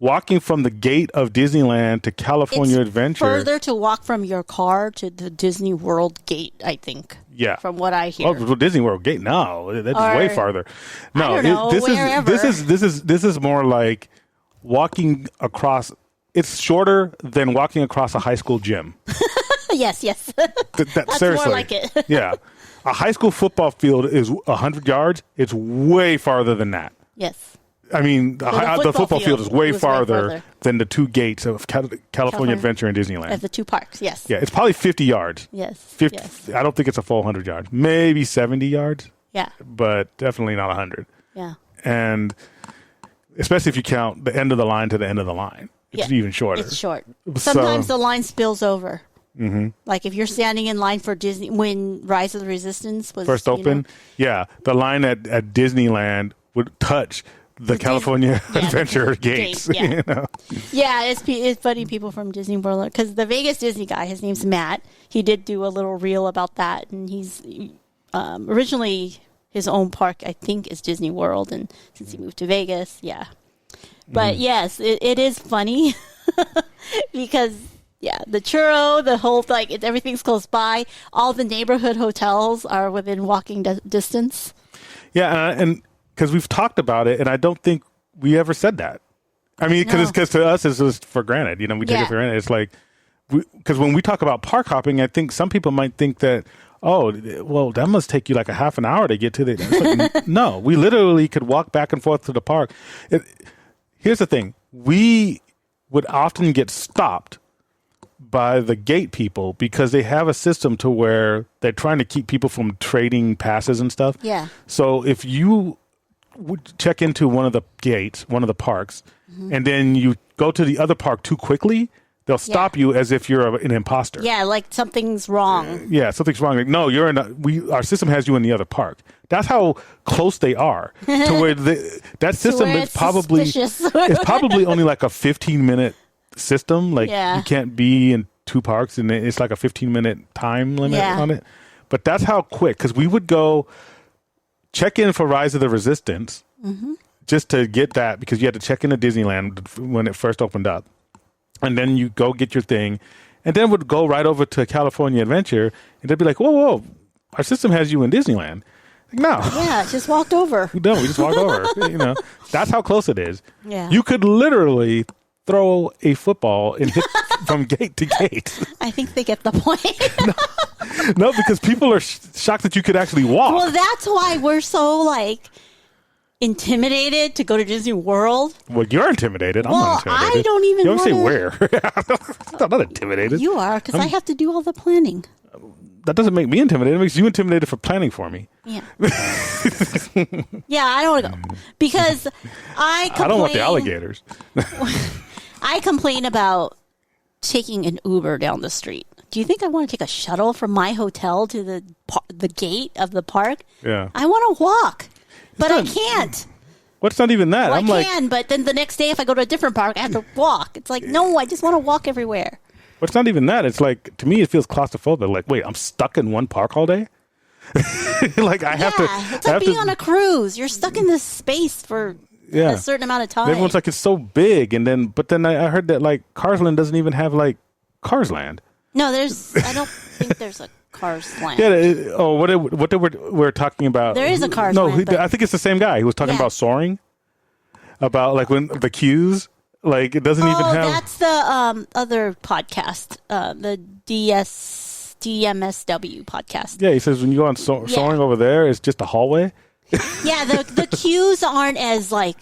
walking from the gate of Disneyland to California Adventure. Further to walk from your car to the Disney World gate, I think. Yeah, From what I hear. Oh, well, Disney World gate? No, that's Or- way farther. No, I don't know, wherever. This is more like walking across. It's shorter than walking across a high school gym. yes. That's Seriously, more like it. Yeah, a high school football field is 100 yards. It's way farther than that. Yes. I mean, the football field is way was way farther farther. than the two gates of California Adventure and Disneyland. At the two parks, yes. Yeah, it's probably 50 yards. Yes. 50, Yes. I don't think it's a full 100 yards. Maybe 70 yards, Yeah. but definitely not 100. Yeah. And especially if you count the end of the line to the end of the line, it's Yeah. even shorter. It's short. So- Sometimes the line spills over. Mm-hmm. Like if you're standing in line for Disney when Rise of the Resistance was First open, yeah, the line at Disneyland would touch the California Adventure gates. Yeah. Yeah, it's funny people from Disney World because the Vegas Disney guy, his name's Matt. He did do a little reel about that, and he's originally his own park, I think, is Disney World, and since he moved to Vegas, yeah. But yes, it is funny because the churro, the whole everything's close by. All the neighborhood hotels are within walking distance. Yeah, and because we've talked about it, and I don't think we ever said that. I mean, because to us it's just for granted. We take it for granted. It's like because when we talk about park hopping, I think some people might think that that must take you like a half an hour to get to the. It's like, no, we literally could walk back and forth to the park. Here's the thing: we would often get stopped by the gate people because they have a system to where they're trying to keep people from trading passes and stuff. Yeah. So if you would check into one of the gates, one of the parks, and then you go to the other park too quickly, they'll stop you as if you're an imposter. Yeah, like something's wrong. Yeah, something's wrong. Like, no, you're in. Our system has you in the other park. That's how close they are to where that system where is it's probably suspicious. it's probably only like a 15-minute system. Like Yeah. you can't be in two parks, and it's like a 15-minute time limit on it. But that's how quick. Because we would go check in for Rise of the Resistance just to get that because you had to check into Disneyland when it first opened up. And then you go get your thing, and then would go right over to California Adventure, and they'd be like, whoa, our system has you in Disneyland. Like, no. Yeah, just walked over. No, we just walked over. That's how close it is. Yeah. You could literally throw a football and hit from gate to gate. I think they get the point. No, because people are shocked that you could actually walk. Well, that's why we're so intimidated to go to Disney World. Well, you're intimidated. I'm Well, not intimidated. I don't even You don't say wanna- where. I'm not intimidated. You are, because I have to do all the planning. that doesn't make me intimidated. It makes you intimidated for planning for me. Yeah. Yeah, I don't want to go because I don't want the alligators. I complain about taking an Uber down the street. Do you think I want to take a shuttle from my hotel to the gate of the park? Yeah. I want to walk, but I can't. What's not even that? Well, I can, but then the next day if I go to a different park, I have to walk. It's like, no, I just want to walk everywhere. But it's not even that. It's like, to me, it feels claustrophobic. Like, wait, I'm stuck in one park all day? Like, I have to. It's like being on a cruise. You're stuck in this space for a certain amount of time. Everyone's like, it's so big. But then I heard that, like, Carsland doesn't even have, like, Carsland. No, I don't think there's a Carsland. Yeah. What we're talking about. There is a Carsland. No, I think it's the same guy. He was talking about soaring. About, like, when the queues. Like, it doesn't even have... Oh, that's the other podcast, the DMSW podcast. Yeah, he says when you go on soaring over there, it's just a hallway. Yeah, the queues aren't as, like...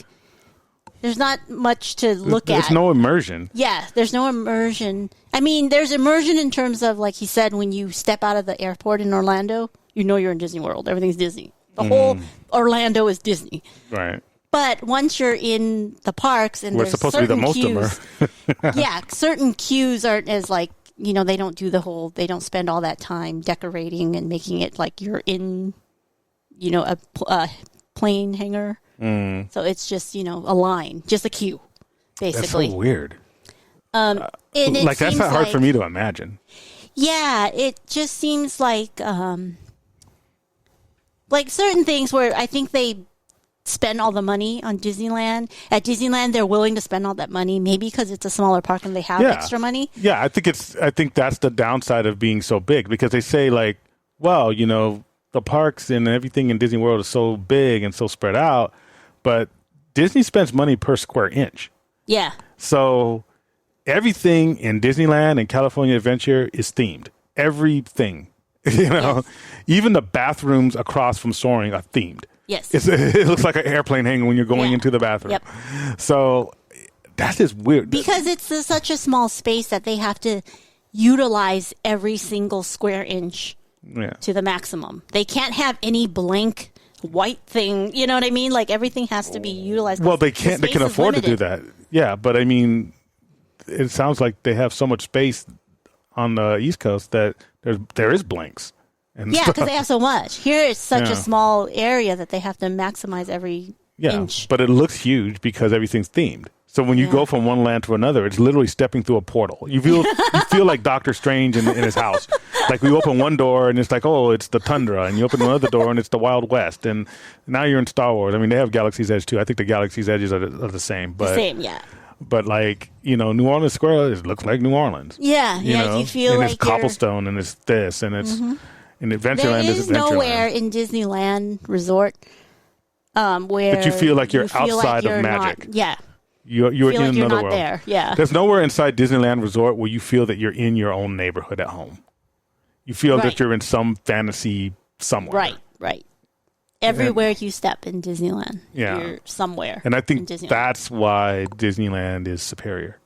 There's not much to look at. There's no immersion. Yeah, there's no immersion. I mean, there's immersion in terms of, like he said, when you step out of the airport in Orlando, you know you're in Disney World. Everything's Disney. The whole Orlando is Disney. Right. But once you're in the parks and there's supposed to be the most queues, yeah, certain queues aren't as like, you know, they don't spend all that time decorating and making it like you're in, you know, a plane hangar. So it's just, you know, a line, just a queue, basically. That's so weird. And like, that's not hard for me to imagine. Yeah, it just seems like certain things where I think they spend all the money on Disneyland. At Disneyland, they're willing to spend all that money, maybe because it's a smaller park and they have extra money. Yeah, I think that's the downside of being so big, because they say, like, well, you know, the parks and everything in Disney World is so big and so spread out, but Disney spends money per square inch. Yeah. So everything in Disneyland and California Adventure is themed. Everything, you know, Yes. Even the bathrooms across from Soaring are themed. Yes. It looks like an airplane hangar when you're going into the bathroom. Yep. So that's just weird. Because it's such a small space that they have to utilize every single square inch to the maximum. They can't have any blank white thing. You know what I mean? Like, everything has to be utilized. Well, they can't. They can afford to do that. Yeah, but I mean, it sounds like they have so much space on the East Coast that there is blanks. Yeah, because they have so much. Here it's such a small area that they have to maximize every inch. But it looks huge because everything's themed. So when you go from one land to another, it's literally stepping through a portal. You feel like Doctor Strange in his house. Like, we open one door and it's like, oh, it's the tundra, and you open another door and it's the Wild West, and now you're in Star Wars. I mean, they have Galaxy's Edge too. I think the Galaxy's Edges are the same. But, But, like, you know, New Orleans Square, it looks like New Orleans. Yeah, you feel and like it's cobblestone and it's this and it's in Adventureland. There is is nowhere in Disneyland Resort where that you feel like you're outside of magic. You're in another world. There. Yeah. There's nowhere inside Disneyland Resort where you feel that you're in your own neighborhood at home. You feel that you're in some fantasy somewhere. Right. Everywhere you step in Disneyland, you're somewhere. And I think that's why Disneyland is superior.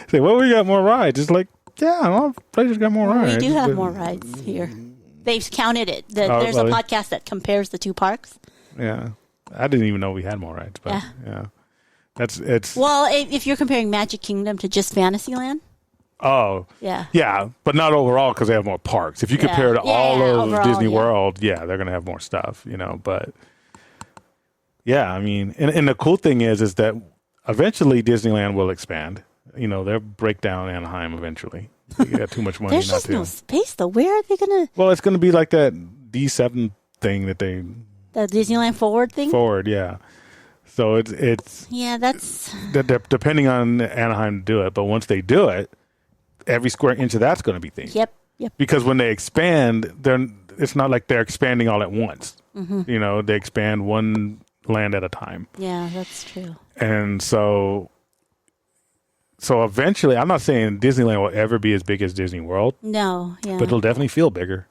Say, well, we got more rides. It's like, all places got more rides. We do have more rides here. They've counted it. There's a podcast that compares the two parks. Yeah. I didn't even know we had more rides, but it's well, if you're comparing Magic Kingdom to just Fantasyland. Oh, yeah, but not overall because they have more parks. If you compare to all of overall, Disney World, they're going to have more stuff, you know. But I mean, and the cool thing is that eventually Disneyland will expand. You know, they'll break down Anaheim eventually. They got too much money. There's just no space though. Where are they going to? Well, it's going to be like that D7 thing that they. The Disneyland Forward thing? Forward, yeah. So it's that's depending on Anaheim to do it, but once they do it, every square inch of that's going to be themed. Yep. Because when they expand, it's not like they're expanding all at once. You know, they expand one land at a time. Yeah, that's true. And so eventually, I'm not saying Disneyland will ever be as big as Disney World. No, but it'll definitely feel bigger.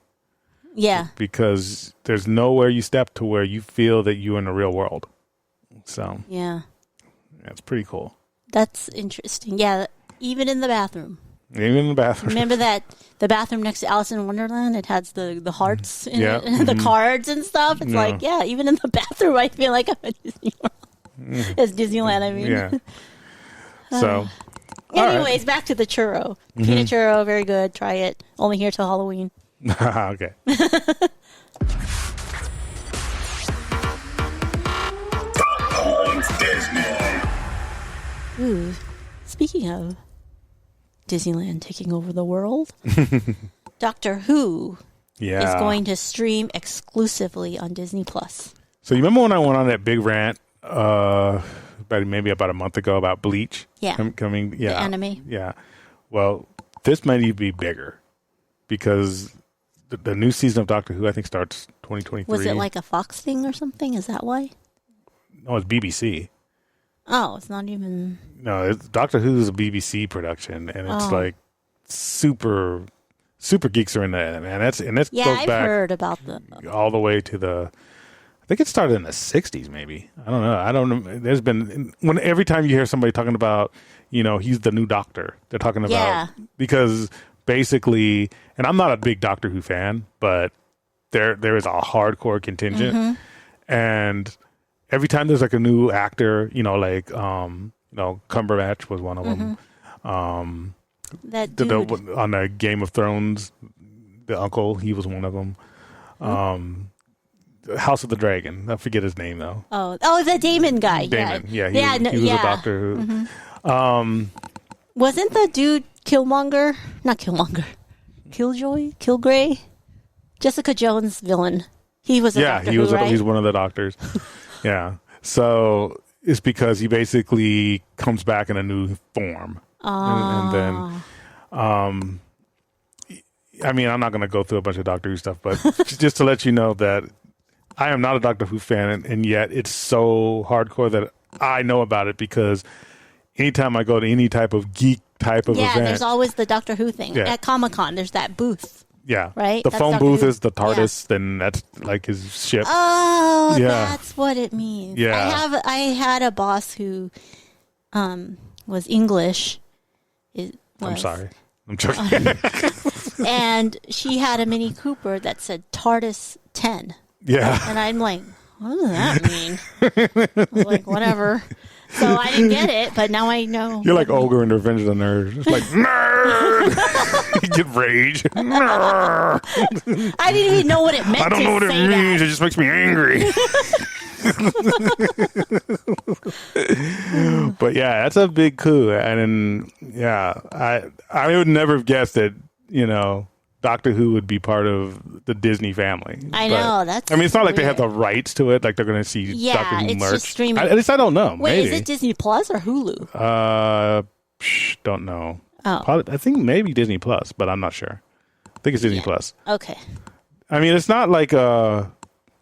Yeah. Because there's nowhere you step to where you feel that you're in the real world. So. Yeah. It's pretty cool. That's interesting. Yeah. Even in the bathroom. Even in the bathroom. Remember that the bathroom next to Alice in Wonderland? It has the hearts in Yeah. it, and the cards and stuff. It's like, yeah, even in the bathroom, I feel like I'm at Disney World. It's Disneyland, I mean. Yeah. So. Anyways, back to the churro. Peanut churro, very good. Try it. Only here till Halloween. Okay. Ooh, speaking of Disneyland taking over the world, Doctor Who is going to stream exclusively on Disney Plus. So you remember when I went on that big rant maybe about a month ago about Bleach? Yeah. Coming, The anime. Yeah. Well, this might even be bigger because the new season of Doctor Who, I think, starts 2023. Was it like a Fox thing or something? Is that why? No, it's BBC. Oh, it's not even... No, Doctor Who is a BBC production, and it's like super geeks are into that, man. That's Yeah, goes I've back heard about the... all the way to I think it started in the 60s, maybe. I don't know. There's been every time you hear somebody talking about, he's the new Doctor, they're talking about because basically, and I'm not a big Doctor Who fan, but there is a hardcore contingent, and every time there's like a new actor, like Cumberbatch was one of them. That dude. On the Game of Thrones, the uncle, he was one of them. House of the Dragon, I forget his name though. Oh, the Damon guy. Damon, he was a Doctor Who. Wasn't the dude Killmonger? Not Killmonger. Killjoy? Kilgrey? Jessica Jones' villain. He was a Doctor Who, right? He's one of the doctors. Yeah. So it's because he basically comes back in a new form. And then, I mean, I'm not going to go through a bunch of Doctor Who stuff, but just to let you know that I am not a Doctor Who fan, and yet it's so hardcore that I know about it because anytime I go to any type of geek type of event. Yeah, there's always the Doctor Who thing. Yeah. At Comic-Con, there's that booth. Yeah. Right? The phone booth is the TARDIS, then that's like his ship. Oh, that's what it means. Yeah. I had a boss who was English. I'm sorry. I'm joking. And she had a Mini Cooper that said TARDIS 10. Yeah. And I'm like, what does that mean? I was like, whatever. So I didn't get it, but now I know. You're like Ogre in Revenge of the Nerds. It's like, nerd! You get rage. Nerd! I didn't even know what it meant. I don't know what it means. That. It just makes me angry. But yeah, that's a big coup. And I would never have guessed that, Doctor Who would be part of the Disney family. I know. It's not like they have the rights to it. Like they're going to see Doctor Who it's merch. Just streaming. At least I don't know. Wait, maybe. Is it Disney Plus or Hulu? Don't know. Oh. Probably, I think maybe Disney Plus, but I'm not sure. I think it's Disney Plus. Okay. I mean, it's not like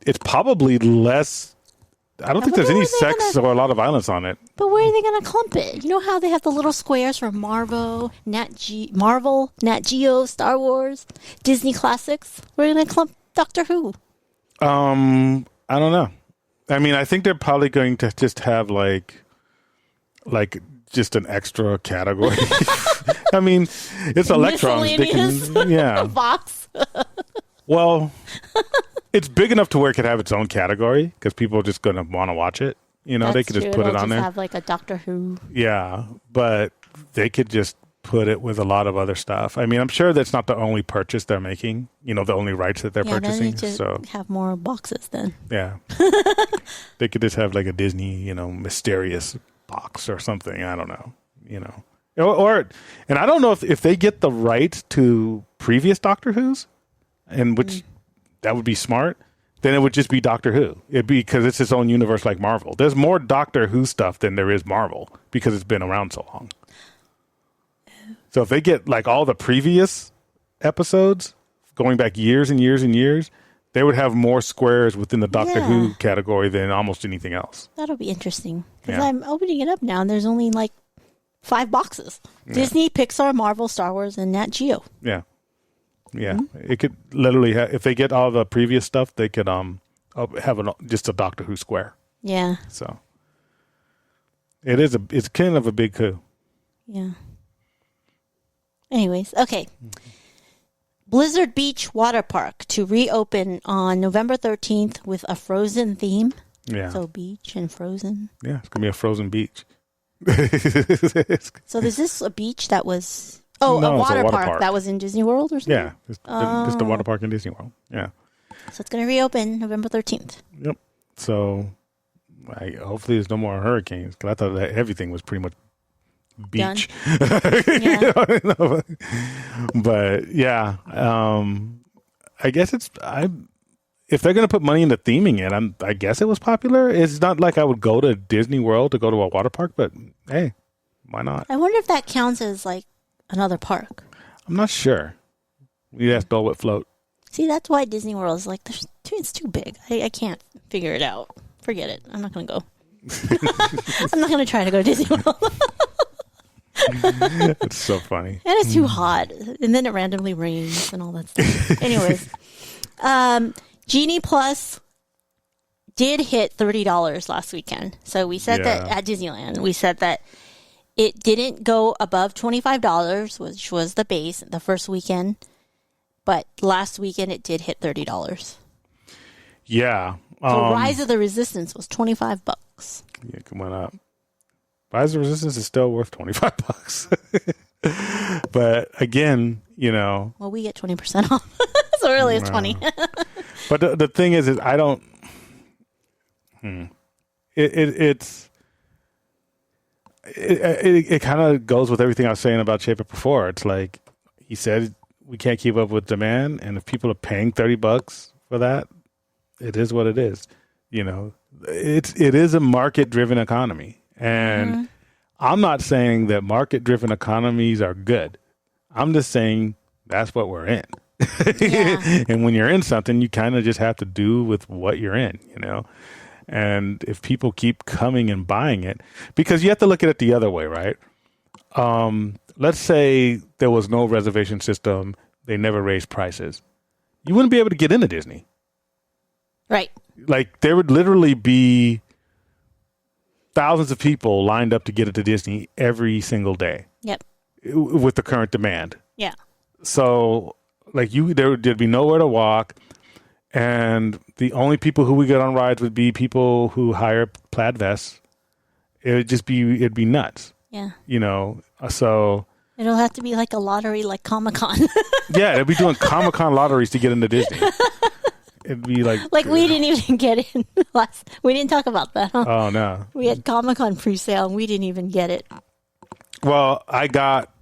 it's probably less. I don't think there's any sex or a lot of violence on it. But where are they going to clump it? You know how they have the little squares for Marvel, Nat Geo, Star Wars, Disney Classics? Where are they going to clump Doctor Who? I don't know. I mean, I think they're probably going to just have like just an extra category. I mean, it's electrons. They can, box. Well, it's big enough to where it could have its own category because people are just going to want to watch it. They could just put it on there. Have like a Doctor Who. Yeah, but they could just put it with a lot of other stuff. I mean, I'm sure that's not the only purchase they're making. The only rights that they're purchasing. Then they have more boxes then. Yeah, they could just have like a Disney, mysterious box or something. I don't know. Or and I don't know if they get the rights to previous Doctor Who's. And which that would be smart, then it would just be Doctor Who. It'd be because it's its own universe like Marvel. There's more Doctor Who stuff than there is Marvel because it's been around so long. So if they get like all the previous episodes going back years and years and years, they would have more squares within the Doctor Who category than almost anything else. That'll be interesting because I'm opening it up now and there's only like 5 boxes. Yeah. Disney, Pixar, Marvel, Star Wars, and Nat Geo. Yeah. Yeah, It could literally if they get all the previous stuff, they could have just a Doctor Who square. Yeah. So it's kind of a big coup. Yeah. Anyways, okay. Blizzard Beach Water Park to reopen on November 13th with a Frozen theme. Yeah. So beach and frozen. Yeah, it's going to be a frozen beach. So is this a beach that was... Oh, No, a it's water park that was in Disney World or something? Yeah, it's the water park in Disney World. Yeah. So it's going to reopen November 13th. Yep. So hopefully there's no more hurricanes, because I thought that everything was pretty much beach. Yeah. But yeah, I guess if they're going to put money into theming it, I guess it was popular. It's not like I would go to Disney World to go to a water park, but hey, why not? I wonder if that counts as like another park. I'm not sure. We'd ask Bill what float. See, that's why Disney World is like, it's too big. I can't figure it out. Forget it. I'm not going to go. I'm not going to try to go to Disney World. It's so funny. And it's too hot. And then it randomly rains and all that stuff. Anyways, Genie Plus did hit $30 last weekend. So we said that at Disneyland. We said that it didn't go above $25, which was the base the first weekend. But last weekend it did hit $30. Yeah. So Rise of the Resistance was $25. Yeah, it went up. Rise of Resistance is still worth $25. But again, well, we get 20% off. So really it's 20. But the thing is I don't it kind of goes with everything I was saying about Chapek before. It's like he said we can't keep up with demand, and if people are paying $30 for that, it is what it is. It is a market-driven economy, and I'm not saying that market-driven economies are good. I'm just saying that's what we're in. Yeah. And when you're in something, you kind of just have to do with what you're in, And if people keep coming and buying it, because you have to look at it the other way, right? Let's say there was no reservation system. They never raised prices. You wouldn't be able to get into Disney. Right. Like there would literally be thousands of people lined up to get into Disney every single day. Yep. With the current demand. Yeah. So like there'd be nowhere to walk. And the only people who would get on rides would be people who hire plaid vests. It'd be nuts. Yeah. So it'll have to be like a lottery, like Comic-Con. Yeah, they'd be doing Comic-Con lotteries to get into Disney. It'd be like we didn't even get in we didn't talk about that, huh? Oh no. We had Comic-Con pre-sale and we didn't even get it. Well, I got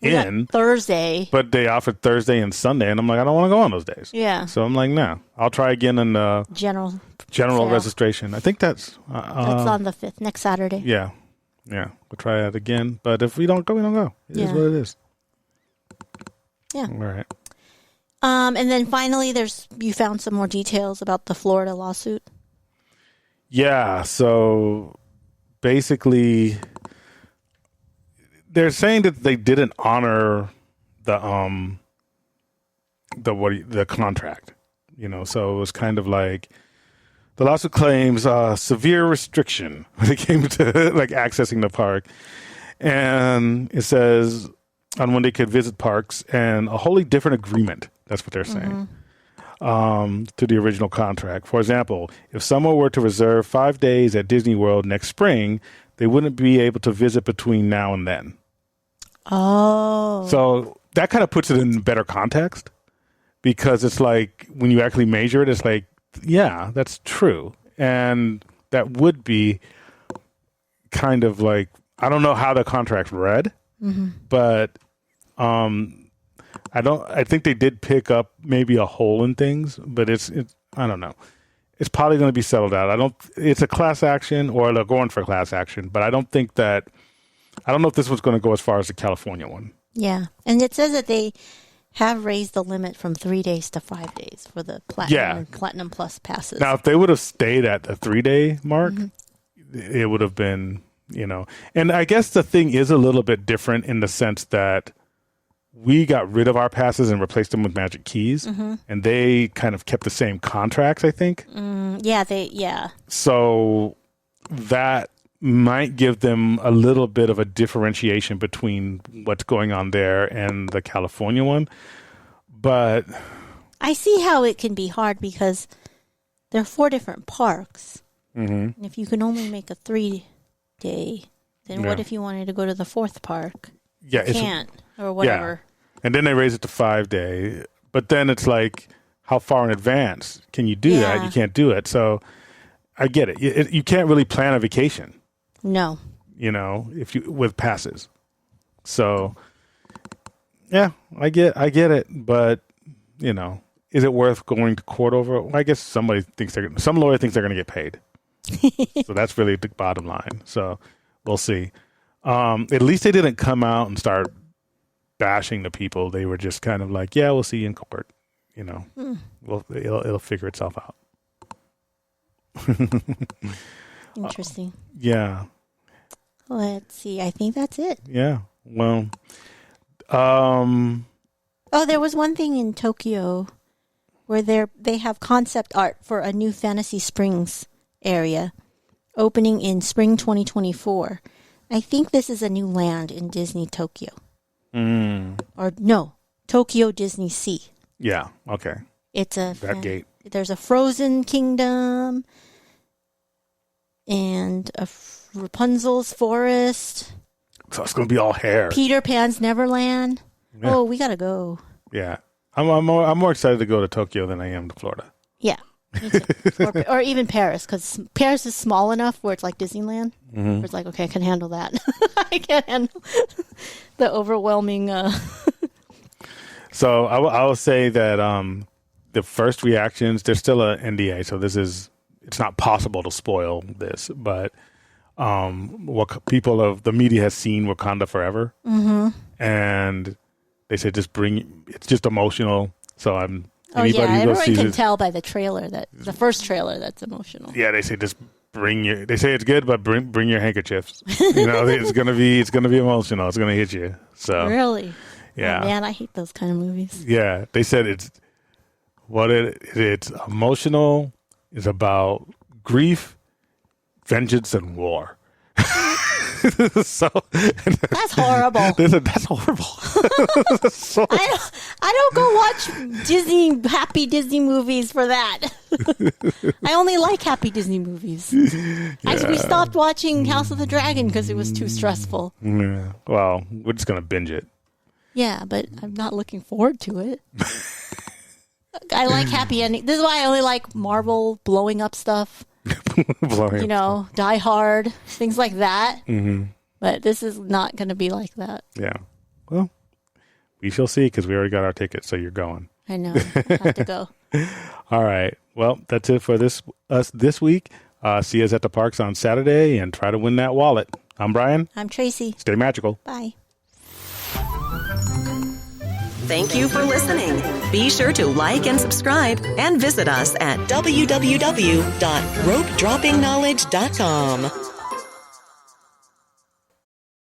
in Thursday, but they offered Thursday and Sunday, and I'm like, I don't want to go on those days. Yeah. So I'm like, no, I'll try again in general registration. I think that's on the 5th, next Saturday. Yeah, we'll try that again. But if we don't go, we don't go. It is what it is. Yeah. All right. And then finally, you found some more details about the Florida lawsuit. Yeah. So basically, they're saying that they didn't honor the contract. So it was kind of like the lawsuit claims severe restriction when it came to like accessing the park, and it says on when they could visit parks and a wholly different agreement. That's what they're saying. To the original contract. For example, if someone were to reserve 5 days at Disney World next spring, they wouldn't be able to visit between now and then. Oh. So that kind of puts it in better context, because it's like when you actually measure it, it's like, yeah, that's true. And that would be kind of like, I don't know how the contract read, but I think they did pick up maybe a hole in things, but it's I don't know. It's probably going to be settled out. It's a class action, or they're going for class action, but I don't know if this was going to go as far as the California one. Yeah. And it says that they have raised the limit from 3 days to 5 days for the Platinum and Platinum Plus passes. Now, if they would have stayed at the 3-day mark, it would have been, and I guess the thing is a little bit different in the sense that we got rid of our passes and replaced them with Magic Keys, and they kind of kept the same contracts, I think. Yeah. So that might give them a little bit of a differentiation between what's going on there and the California one. But I see how it can be hard because there are 4 different parks. And if you can only make a 3-day, then what if you wanted to go to the 4th park? Yeah, you can't, or whatever. Yeah. And then they raise it to 5-day. But then it's like, how far in advance can you do that? You can't do it. So I get it. You can't really plan a vacation. No. If you with passes. So yeah, I get it. But is it worth going to court over it? Well, I guess some lawyer thinks they're going to get paid. So that's really the bottom line. So we'll see. At least they didn't come out and start bashing the people. They were just kind of like, yeah, we'll see you in court. Well, it'll figure itself out. Interesting. Yeah. Let's see. I think that's it. Yeah. Well, there was one thing in Tokyo where they have concept art for a new Fantasy Springs area opening in spring 2024. I think this is a new land in Disney Tokyo. Or no, Tokyo Disney Sea. Yeah. Okay. It's that gate. There's a Frozen Kingdom and a Rapunzel's Forest. So it's going to be all hair. Peter Pan's Neverland. Yeah. Oh, we gotta go. Yeah, I'm more excited to go to Tokyo than I am to Florida. Yeah, me too. or even Paris, because Paris is small enough where it's like Disneyland. Where it's like, okay, I can handle that. I can't handle the overwhelming. So I will say that the first reactions, there's still an NDA, so it's not possible to spoil this, but what people of the media has seen Wakanda Forever, and they said it's just emotional. So everyone can tell by the trailer the first trailer that's emotional. Yeah, they say just they say it's good, but bring your handkerchiefs. It's gonna be emotional. It's gonna hit you. So really. Yeah. Oh, man, I hate those kind of movies. Yeah, they said it's emotional. It's about grief, vengeance, and war. So that's horrible. That's horrible. So, I don't go watch happy Disney movies for that. I only like happy Disney movies. Yeah. We stopped watching House of the Dragon because it was too stressful. Yeah. Well, we're just gonna binge it. Yeah, but I'm not looking forward to it. I like happy ending. This is why I only like Marvel blowing up stuff. Die Hard, things like that. But this is not going to be like that. Yeah. Well, we shall see because we already got our tickets, so you're going. I know. I have to go. All right. Well, that's it for us this week. See us at the parks on Saturday and try to win that wallet. I'm Brian. I'm Tracy. Stay magical. Bye. Thank you for listening. Be sure to like and subscribe and visit us at www.ropedroppingknowledge.com.